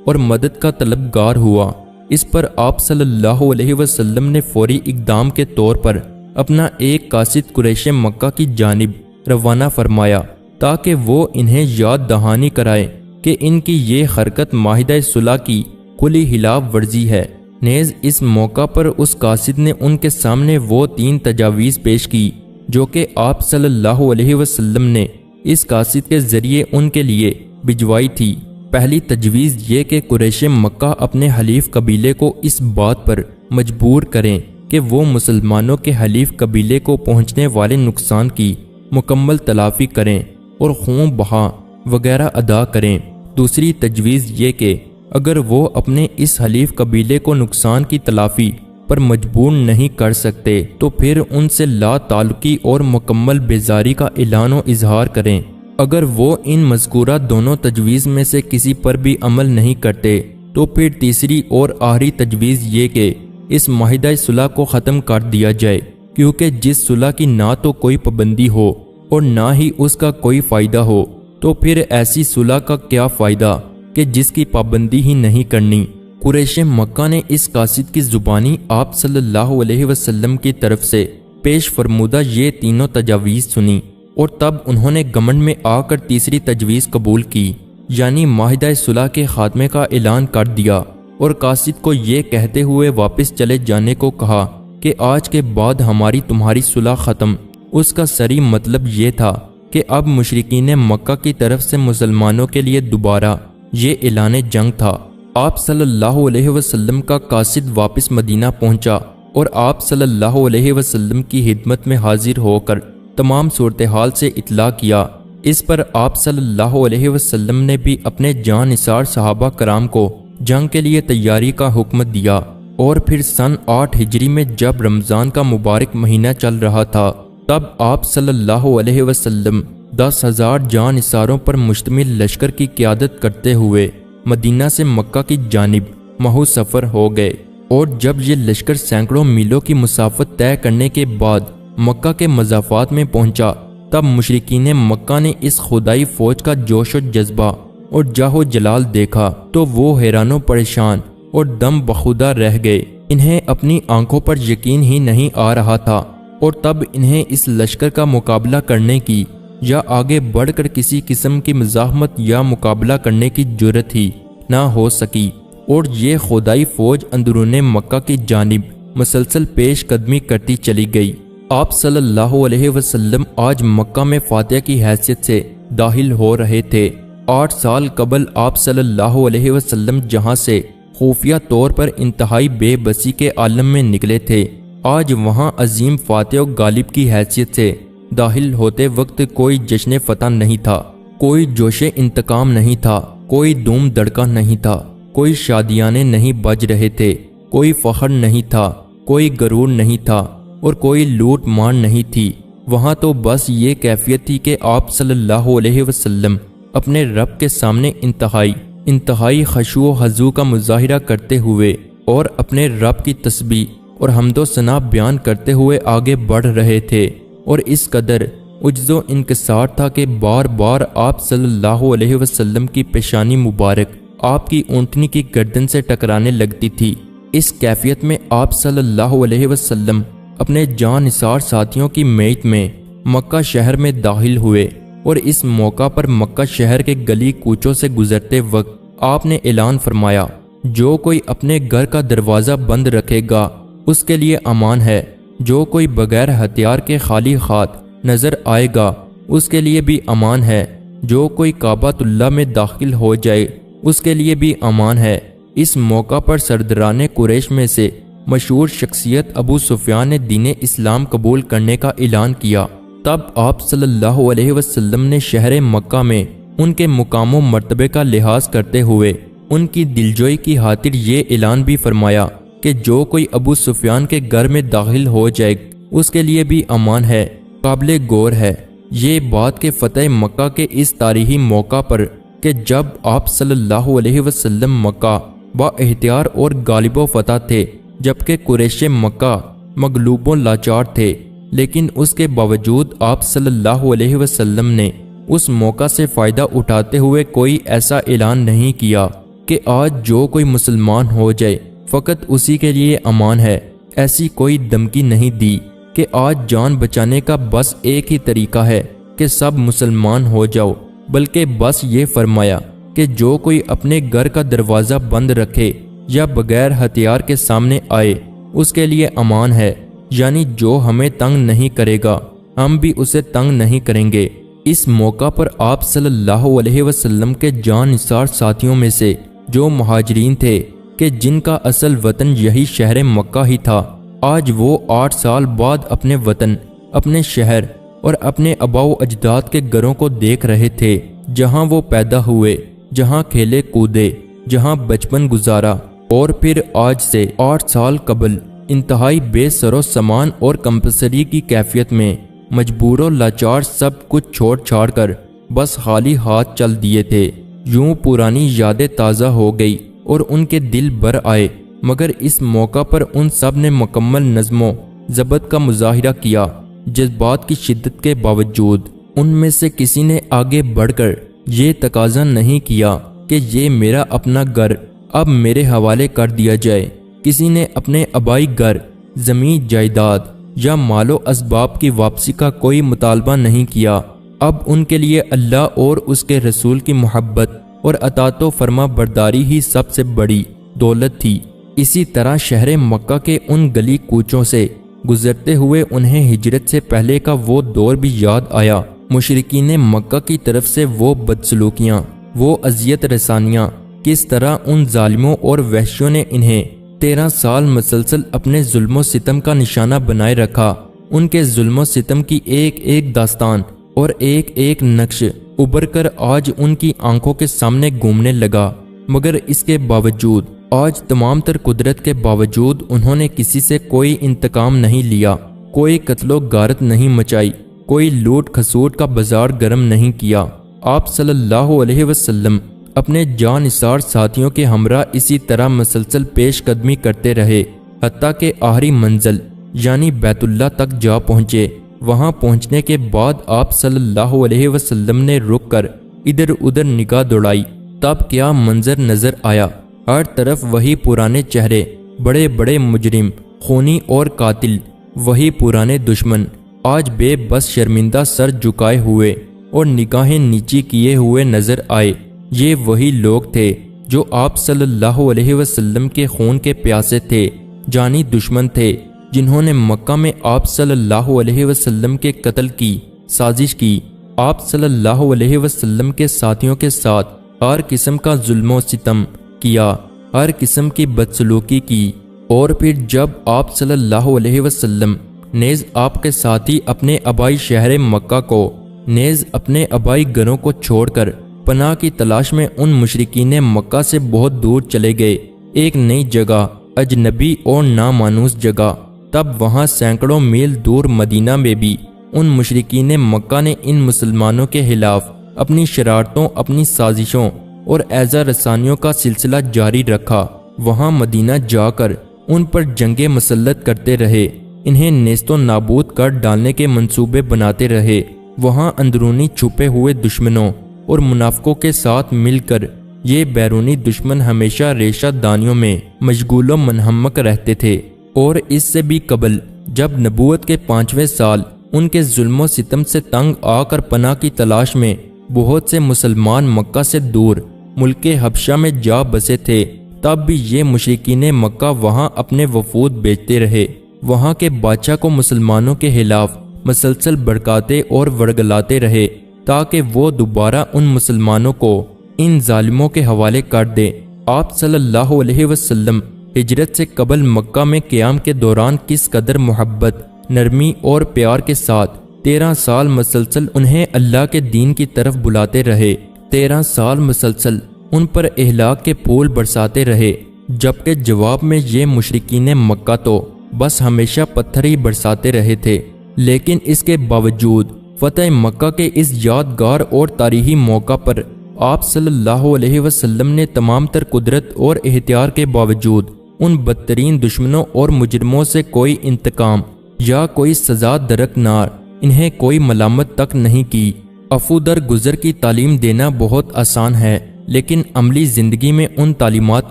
اور مدد کا طلبگار ہوا۔ اس پر آپ صلی اللہ علیہ وسلم نے فوری اقدام کے طور پر اپنا ایک قاصد قریش مکہ کی جانب روانہ فرمایا تاکہ وہ انہیں یاد دہانی کرائے کہ ان کی یہ حرکت معاہدہ صلح کی کھلی خلاف ورزی ہے۔ نیز اس موقع پر اس قاصد نے ان کے سامنے وہ 3 تجاویز پیش کی جو کہ آپ صلی اللہ علیہ وسلم نے اس قاصد کے ذریعے ان کے لیے بھجوائی تھی۔ پہلی تجویز یہ کہ قریش مکہ اپنے حلیف قبیلے کو اس بات پر مجبور کریں کہ وہ مسلمانوں کے حلیف قبیلے کو پہنچنے والے نقصان کی مکمل تلافی کریں اور خون بہا وغیرہ ادا کریں۔ دوسری تجویز یہ کہ اگر وہ اپنے اس حلیف قبیلے کو نقصان کی تلافی پر مجبور نہیں کر سکتے تو پھر ان سے لا تعلقی اور مکمل بیزاری کا اعلان و اظہار کریں۔ اگر وہ ان مذکورہ دونوں تجویز میں سے کسی پر بھی عمل نہیں کرتے تو پھر تیسری اور آخری تجویز یہ کہ اس معاہدہ صلح کو ختم کر دیا جائے، کیونکہ جس صلح کی نہ تو کوئی پابندی ہو اور نہ ہی اس کا کوئی فائدہ ہو تو پھر ایسی صلح کا کیا فائدہ کہ جس کی پابندی ہی نہیں کرنی۔ قریش مکہ نے اس قاصد کی زبانی آپ صلی اللہ علیہ وسلم کی طرف سے پیش فرمودہ یہ تینوں تجاویز سنی اور تب انہوں نے گمنڈ میں آ کر تیسری تجویز قبول کی، یعنی معاہدہ صلح کے خاتمے کا اعلان کر دیا اور قاصد کو یہ کہتے ہوئے واپس چلے جانے کو کہا کہ آج کے بعد ہماری تمہاری صلح ختم۔ اس کا صریح مطلب یہ تھا کہ اب مشرکین مکہ کی طرف سے مسلمانوں کے لیے دوبارہ یہ اعلان جنگ تھا۔ آپ صلی اللہ علیہ وسلم کا قاصد واپس مدینہ پہنچا اور آپ صلی اللہ علیہ وسلم کی خدمت میں حاضر ہو کر تمام صورتحال سے اطلاع کیا۔ اس پر آپ صلی اللہ علیہ وسلم نے بھی اپنے جاں نثار صحابہ کرام کو جنگ کے لیے تیاری کا حکم دیا، اور پھر سن 8 ہجری میں جب رمضان کا مبارک مہینہ چل رہا تھا تب آپ صلی اللہ علیہ وسلم 10,000 جاں نثاروں پر مشتمل لشکر کی قیادت کرتے ہوئے مدینہ سے مکہ کی جانب محو سفر ہو گئے، اور جب یہ لشکر سینکڑوں میلوں کی مسافت طے کرنے کے بعد مکہ کے مضافات میں پہنچا تب مشرکین مکہ نے اس خدائی فوج کا جوش و جذبہ اور جاہ و جلال دیکھا تو وہ حیران و پریشان اور دم بخودہ رہ گئے۔ انہیں اپنی آنکھوں پر یقین ہی نہیں آ رہا تھا، اور تب انہیں اس لشکر کا مقابلہ کرنے کی یا آگے بڑھ کر کسی قسم کی مزاحمت یا مقابلہ کرنے کی جرت ہی نہ ہو سکی، اور یہ خدائی فوج اندرون مکہ کی جانب مسلسل پیش قدمی کرتی چلی گئی۔ آپ صلی اللہ علیہ وسلم آج مکہ میں فاتح کی حیثیت سے داخل ہو رہے تھے۔ 8 سال قبل آپ صلی اللہ علیہ وسلم جہاں سے خفیہ طور پر انتہائی بے بسی کے عالم میں نکلے تھے، آج وہاں عظیم فاتح و غالب کی حیثیت سے داخل ہوتے وقت کوئی جشن فتح نہیں تھا، کوئی جوش انتقام نہیں تھا، کوئی دھوم دھڑکا نہیں تھا، کوئی شادیانے نہیں بج رہے تھے، کوئی فخر نہیں تھا، کوئی غرور نہیں تھا اور کوئی لوٹ مار نہیں تھی۔ وہاں تو بس یہ کیفیت تھی کہ آپ صلی اللہ علیہ وسلم اپنے رب کے سامنے انتہائی خشوع و خضوع کا مظاہرہ کرتے ہوئے اور اپنے رب کی تسبیح اور حمد و ثنا بیان کرتے ہوئے آگے بڑھ رہے تھے، اور اس قدر عجز و انکسار تھا کہ بار بار آپ صلی اللہ علیہ وسلم کی پیشانی مبارک آپ کی اونٹنی کی گردن سے ٹکرانے لگتی تھی۔ اس کیفیت میں آپ صلی اللہ علیہ وسلم اپنے جاں نثار ساتھیوں کی میت میں مکہ شہر میں داخل ہوئے، اور اس موقع پر مکہ شہر کے گلی کوچوں سے گزرتے وقت آپ نے اعلان فرمایا، جو کوئی اپنے گھر کا دروازہ بند رکھے گا اس کے لیے امان ہے، جو کوئی بغیر ہتھیار کے خالی ہاتھ نظر آئے گا اس کے لیے بھی امان ہے، جو کوئی کعبۃ اللہ میں داخل ہو جائے اس کے لیے بھی امان ہے۔ اس موقع پر سرداران قریش میں سے مشہور شخصیت ابو سفیان نے دین اسلام قبول کرنے کا اعلان کیا۔ تب آپ صلی اللہ علیہ وسلم نے شہر مکہ میں ان کے مقام و مرتبے کا لحاظ کرتے ہوئے ان کی دلجوئی کی خاطر یہ اعلان بھی فرمایا کہ جو کوئی ابو سفیان کے گھر میں داخل ہو جائے اس کے لیے بھی امان ہے۔ قابل غور ہے یہ بات کہ فتح مکہ کے اس تاریخی موقع پر کہ جب آپ صلی اللہ علیہ وسلم مکہ با اختیار اور غالب و فتح تھے، جبکہ قریش مکہ مغلوب و لاچار تھے، لیکن اس کے باوجود آپ صلی اللہ علیہ وسلم نے اس موقع سے فائدہ اٹھاتے ہوئے کوئی ایسا اعلان نہیں کیا کہ آج جو کوئی مسلمان ہو جائے فقط اسی کے لیے امان ہے۔ ایسی کوئی دھمکی نہیں دی کہ آج جان بچانے کا بس ایک ہی طریقہ ہے کہ سب مسلمان ہو جاؤ، بلکہ بس یہ فرمایا کہ جو کوئی اپنے گھر کا دروازہ بند رکھے یا بغیر ہتھیار کے سامنے آئے اس کے لیے امان ہے، یعنی جو ہمیں تنگ نہیں کرے گا ہم بھی اسے تنگ نہیں کریں گے۔ اس موقع پر آپ صلی اللہ علیہ وسلم کے جان نثار ساتھیوں میں سے جو مہاجرین تھے کہ جن کا اصل وطن یہی شہر مکہ ہی تھا، آج وہ 8 سال بعد اپنے وطن، اپنے شہر اور اپنے آباء و اجداد کے گھروں کو دیکھ رہے تھے، جہاں وہ پیدا ہوئے، جہاں کھیلے کودے، جہاں بچپن گزارا، اور پھر آج سے 8 سال قبل انتہائی بے سر و سامان اور کمپسری کی کیفیت میں مجبور و لاچار سب کچھ چھوڑ چھاڑ کر بس خالی ہاتھ چل دیے تھے۔ یوں پرانی یادیں تازہ ہو گئی اور ان کے دل بھر آئے، مگر اس موقع پر ان سب نے مکمل نظم و ضبط کا مظاہرہ کیا۔ جذبات کی شدت کے باوجود ان میں سے کسی نے آگے بڑھ کر یہ تقاضا نہیں کیا کہ یہ میرا اپنا گھر اب میرے حوالے کر دیا جائے۔ کسی نے اپنے آبائی گھر، زمین جائیداد یا مال و اسباب کی واپسی کا کوئی مطالبہ نہیں کیا۔ اب ان کے لیے اللہ اور اس کے رسول کی محبت اور اطاعت و فرما برداری ہی سب سے بڑی دولت تھی۔ اسی طرح شہر مکہ کے ان گلی کوچوں سے گزرتے ہوئے انہیں ہجرت سے پہلے کا وہ دور بھی یاد آیا۔ مشرکین مکہ کی طرف سے وہ بدسلوکیاں، وہ اذیت رسانیاں، کس طرح ان ظالموں اور وحشیوں نے انہیں 13 سال مسلسل اپنے ظلم و ستم کا نشانہ بنائے رکھا۔ ان کے ظلم و ستم کی ایک ایک داستان اور ایک ایک نقش ابھر کر آج ان کی آنکھوں کے سامنے گھومنے لگا، مگر اس کے باوجود آج تمام تر قدرت کے باوجود انہوں نے کسی سے کوئی انتقام نہیں لیا، کوئی قتل و غارت نہیں مچائی، کوئی لوٹ کھسوٹ کا بازار گرم نہیں کیا۔ آپ صلی اللہ علیہ وسلم اپنے جان نثار ساتھیوں کے ہمراہ اسی طرح مسلسل پیش قدمی کرتے رہے، حتیٰ کہ آخری منزل یعنی بیت اللہ تک جا پہنچے۔ وہاں پہنچنے کے بعد آپ صلی اللہ علیہ وسلم نے رک کر ادھر ادھر نگاہ دوڑائی۔ تب کیا منظر نظر آیا! ہر طرف وہی پرانے چہرے، بڑے بڑے مجرم، خونی اور قاتل، وہی پرانے دشمن، آج بے بس شرمندہ سر جھکائے ہوئے اور نگاہیں نیچی کیے ہوئے نظر آئے۔ یہ وہی لوگ تھے جو آپ صلی اللہ علیہ وسلم کے خون کے پیاسے تھے، جانی دشمن تھے، جنہوں نے مکہ میں آپ صلی اللہ علیہ وسلم کے قتل کی سازش کی، آپ صلی اللہ علیہ وسلم کے ساتھیوں کے ساتھ ہر قسم کا ظلم و ستم کیا، ہر قسم کی بدسلوکی کی، اور پھر جب آپ صلی اللہ علیہ وسلم نیز آپ کے ساتھی اپنے آبائی شہر مکہ کو، نیز اپنے آبائی گھروں کو چھوڑ کر پناہ کی تلاش میں ان مشرکین مکہ سے بہت دور چلے گئے، ایک نئی جگہ، اجنبی اور نامانوس جگہ، تب وہاں سینکڑوں میل دور مدینہ میں بھی ان مشرکین مکہ نے ان مسلمانوں کے خلاف اپنی شرارتوں، اپنی سازشوں اور ایذا رسانیوں کا سلسلہ جاری رکھا۔ وہاں مدینہ جا کر ان پر جنگیں مسلط کرتے رہے، انہیں نیست و نابود کر ڈالنے کے منصوبے بناتے رہے۔ وہاں اندرونی چھپے ہوئے دشمنوں اور منافقوں کے ساتھ مل کر یہ بیرونی دشمن ہمیشہ ریشہ دانیوں میں مشغول و منہمک رہتے تھے۔ اور اس سے بھی قبل جب نبوت کے 5ویں سال ان کے ظلم و ستم سے تنگ آ کر پناہ کی تلاش میں بہت سے مسلمان مکہ سے دور ملک حبشہ میں جا بسے تھے، تب بھی یہ مشرکین مکہ وہاں اپنے وفود بھیجتے رہے، وہاں کے بادشاہ کو مسلمانوں کے خلاف مسلسل بھڑکاتے اور ورگلاتے رہے تاکہ وہ دوبارہ ان مسلمانوں کو ان ظالموں کے حوالے کر دے۔ آپ صلی اللہ علیہ وسلم ہجرت سے قبل مکہ میں قیام کے دوران کس قدر محبت، نرمی اور پیار کے ساتھ 13 سال مسلسل انہیں اللہ کے دین کی طرف بلاتے رہے، 13 سال مسلسل ان پر اہلاک کے پھول برساتے رہے، جبکہ جواب میں یہ مشرکین مکہ تو بس ہمیشہ پتھر ہی برساتے رہے تھے۔ لیکن اس کے باوجود فتح مکہ کے اس یادگار اور تاریخی موقع پر آپ صلی اللہ علیہ وسلم نے تمام تر قدرت اور احتیاط کے باوجود ان بدترین دشمنوں اور مجرموں سے کوئی انتقام یا کوئی سزا درکنار، انہیں کوئی ملامت تک نہیں کی۔ عفو در گزر کی تعلیم دینا بہت آسان ہے، لیکن عملی زندگی میں ان تعلیمات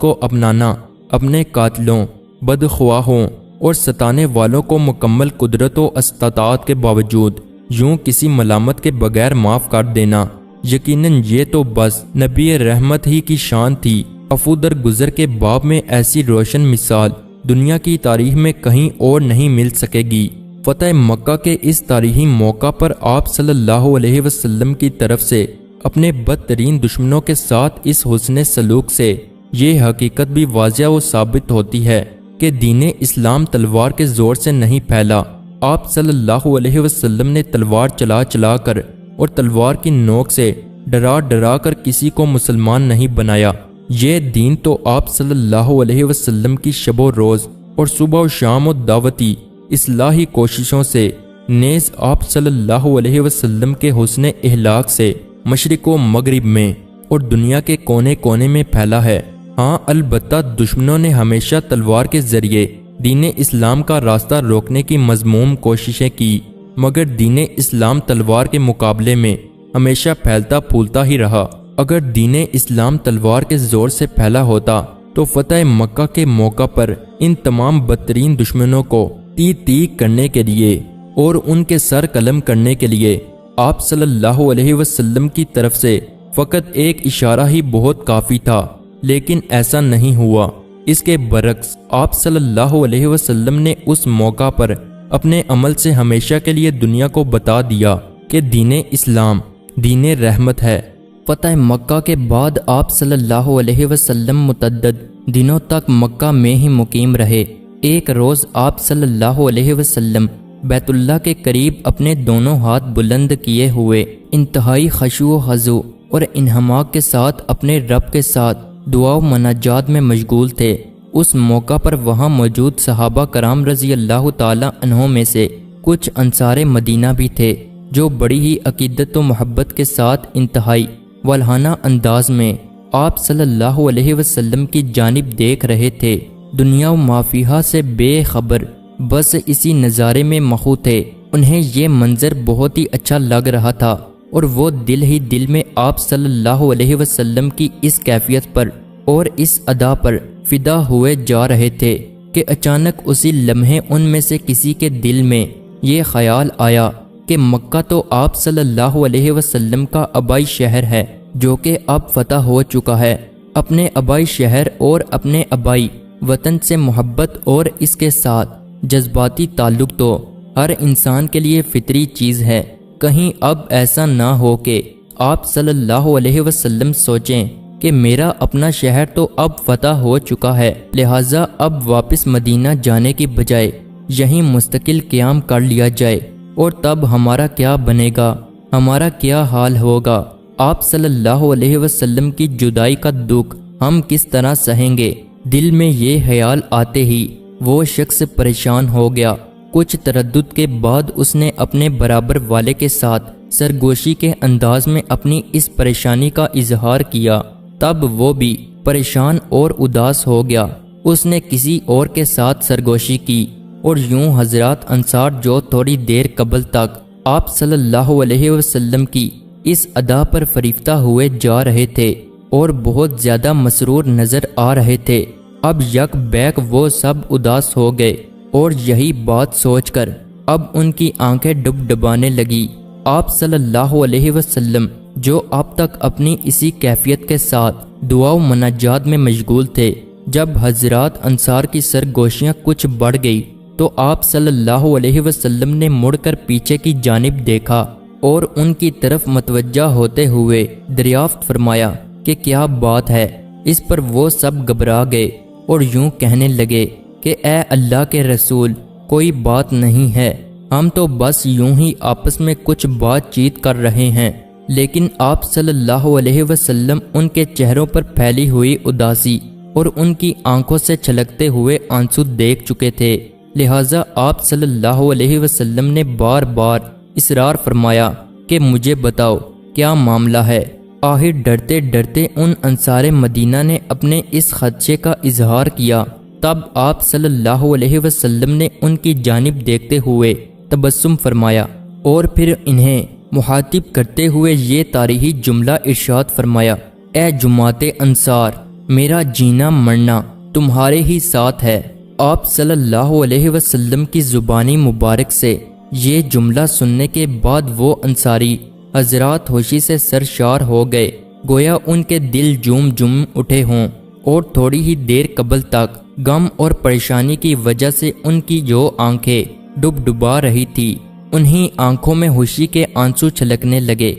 کو اپنانا اپنے قاتلوں، بدخواہوں اور ستانے والوں کو مکمل قدرت و استطاعت کے باوجود یوں کسی ملامت کے بغیر معاف کر دینا، یقیناً یہ تو بس نبی رحمت ہی کی شان تھی۔ عفو در گزر کے باب میں ایسی روشن مثال دنیا کی تاریخ میں کہیں اور نہیں مل سکے گی۔ فتح مکہ کے اس تاریخی موقع پر آپ صلی اللہ علیہ وسلم کی طرف سے اپنے بدترین دشمنوں کے ساتھ اس حسن سلوک سے یہ حقیقت بھی واضح و ثابت ہوتی ہے کہ دین اسلام تلوار کے زور سے نہیں پھیلا۔ آپ صلی اللہ علیہ وسلم نے تلوار چلا چلا کر اور تلوار کی نوک سے ڈرا ڈرا کر کسی کو مسلمان نہیں بنایا۔ یہ دین تو آپ صلی اللہ علیہ وسلم کی شب و روز اور صبح و شام و دعوتی اصلاحی کوششوں سے، نیز آپ صلی اللہ علیہ وسلم کے حسن اخلاق سے مشرق و مغرب میں اور دنیا کے کونے کونے میں پھیلا ہے۔ ہاں، البتہ دشمنوں نے ہمیشہ تلوار کے ذریعے دین اسلام کا راستہ روکنے کی مذموم کوششیں کی، مگر دین اسلام تلوار کے مقابلے میں ہمیشہ پھیلتا پھولتا ہی رہا۔ اگر دین اسلام تلوار کے زور سے پھیلا ہوتا تو فتح مکہ کے موقع پر ان تمام بدترین دشمنوں کو تی کرنے کے لیے اور ان کے سر قلم کرنے کے لیے آپ صلی اللہ علیہ وسلم کی طرف سے فقط ایک اشارہ ہی بہت کافی تھا، لیکن ایسا نہیں ہوا۔ اس کے برعکس آپ صلی اللہ علیہ وسلم نے اس موقع پر اپنے عمل سے ہمیشہ کے لیے دنیا کو بتا دیا کہ دین اسلام دین رحمت ہے۔ فتح مکہ کے بعد آپ صلی اللہ علیہ وسلم متعدد دنوں تک مکہ میں ہی مقیم رہے۔ ایک روز آپ صلی اللہ علیہ وسلم بیت اللہ کے قریب اپنے دونوں ہاتھ بلند کیے ہوئے انتہائی خشوع و خضوع اور انہماک کے ساتھ اپنے رب کے ساتھ دعا و مناجات میں مشغول تھے۔ اس موقع پر وہاں موجود صحابہ کرام رضی اللہ تعالی عنہم میں سے کچھ انصار مدینہ بھی تھے، جو بڑی ہی عقیدت و محبت کے ساتھ انتہائی والہانہ انداز میں آپ صلی اللہ علیہ وسلم کی جانب دیکھ رہے تھے، دنیا و مافیہا سے بے خبر، بس اسی نظارے میں مخو تھے۔ انہیں یہ منظر بہت ہی اچھا لگ رہا تھا اور وہ دل ہی دل میں آپ صلی اللہ علیہ وسلم کی اس کیفیت پر اور اس ادا پر فدا ہوئے جا رہے تھے کہ اچانک اسی لمحے ان میں سے کسی کے دل میں یہ خیال آیا کہ مکہ تو آپ صلی اللہ علیہ وسلم کا آبائی شہر ہے، جو کہ اب فتح ہو چکا ہے۔ اپنے آبائی شہر اور اپنے آبائی وطن سے محبت اور اس کے ساتھ جذباتی تعلق تو ہر انسان کے لیے فطری چیز ہے۔ کہیں اب ایسا نہ ہو کہ آپ صلی اللہ علیہ وسلم سوچیں کہ میرا اپنا شہر تو اب فتح ہو چکا ہے، لہٰذا اب واپس مدینہ جانے کی بجائے یہیں مستقل قیام کر لیا جائے، اور تب ہمارا کیا بنے گا، ہمارا کیا حال ہوگا، آپ صلی اللہ علیہ وسلم کی جدائی کا دکھ ہم کس طرح سہیں گے۔ دل میں یہ خیال آتے ہی وہ شخص پریشان ہو گیا۔ کچھ تردد کے بعد اس نے اپنے برابر والے کے ساتھ سرگوشی کے انداز میں اپنی اس پریشانی کا اظہار کیا۔ تب وہ بھی پریشان اور اداس ہو گیا۔ اس نے کسی اور کے ساتھ سرگوشی کی، اور یوں حضرات انصار جو تھوڑی دیر قبل تک آپ صلی اللہ علیہ وسلم کی اس ادا پر فریفتہ ہوئے جا رہے تھے اور بہت زیادہ مسرور نظر آ رہے تھے، اب یک بیک وہ سب اداس ہو گئے، اور یہی بات سوچ کر اب ان کی آنکھیں ڈب ڈبانے لگی۔ آپ صلی اللہ علیہ وسلم جو اب تک اپنی اسی کیفیت کے ساتھ دعا و مناجات میں مشغول تھے، جب حضرات انصار کی سرگوشیاں کچھ بڑھ گئی تو آپ صلی اللہ علیہ وسلم نے مڑ کر پیچھے کی جانب دیکھا اور ان کی طرف متوجہ ہوتے ہوئے دریافت فرمایا کہ کیا بات ہے۔ اس پر وہ سب گھبرا گئے اور یوں کہنے لگے کہ اے اللہ کے رسول، کوئی بات نہیں ہے، ہم تو بس یوں ہی آپس میں کچھ بات چیت کر رہے ہیں۔ لیکن آپ صلی اللہ علیہ وسلم ان کے چہروں پر پھیلی ہوئی اداسی اور ان کی آنکھوں سے چھلکتے ہوئے آنسو دیکھ چکے تھے، لہٰذا آپ صلی اللہ علیہ وسلم نے بار بار اصرار فرمایا کہ مجھے بتاؤ کیا معاملہ ہے۔ آخر ڈرتے ڈرتے ان انصار مدینہ نے اپنے اس خدشے کا اظہار کیا تب آپ صلی اللہ علیہ وسلم نے ان کی جانب دیکھتے ہوئے تبسم فرمایا اور پھر انہیں مخاطب کرتے ہوئے یہ تاریخی جملہ ارشاد فرمایا، اے جماعت انصار، میرا جینا مرنا تمہارے ہی ساتھ ہے۔ آپ صلی اللہ علیہ وسلم کی زبانی مبارک سے یہ جملہ سننے کے بعد وہ انصاری حضرات خوشی سے سرشار ہو گئے، گویا ان کے دل جم اٹھے ہوں، اور تھوڑی ہی دیر قبل تک غم اور پریشانی کی وجہ سے ان کی جو آنکھیں ڈبا رہی تھی، انہی آنکھوں میں خوشی کے آنسو چھلکنے لگے۔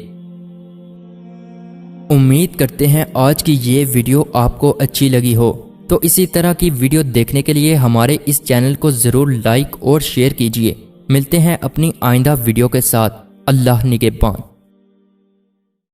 امید کرتے ہیں آج کی یہ ویڈیو آپ کو اچھی لگی ہو، تو اسی طرح کی ویڈیو دیکھنے کے لیے ہمارے اس چینل کو ضرور لائک اور شیئر کیجیے۔ ملتے ہیں اپنی آئندہ ویڈیو کے ساتھ۔ اللہ نگہبان۔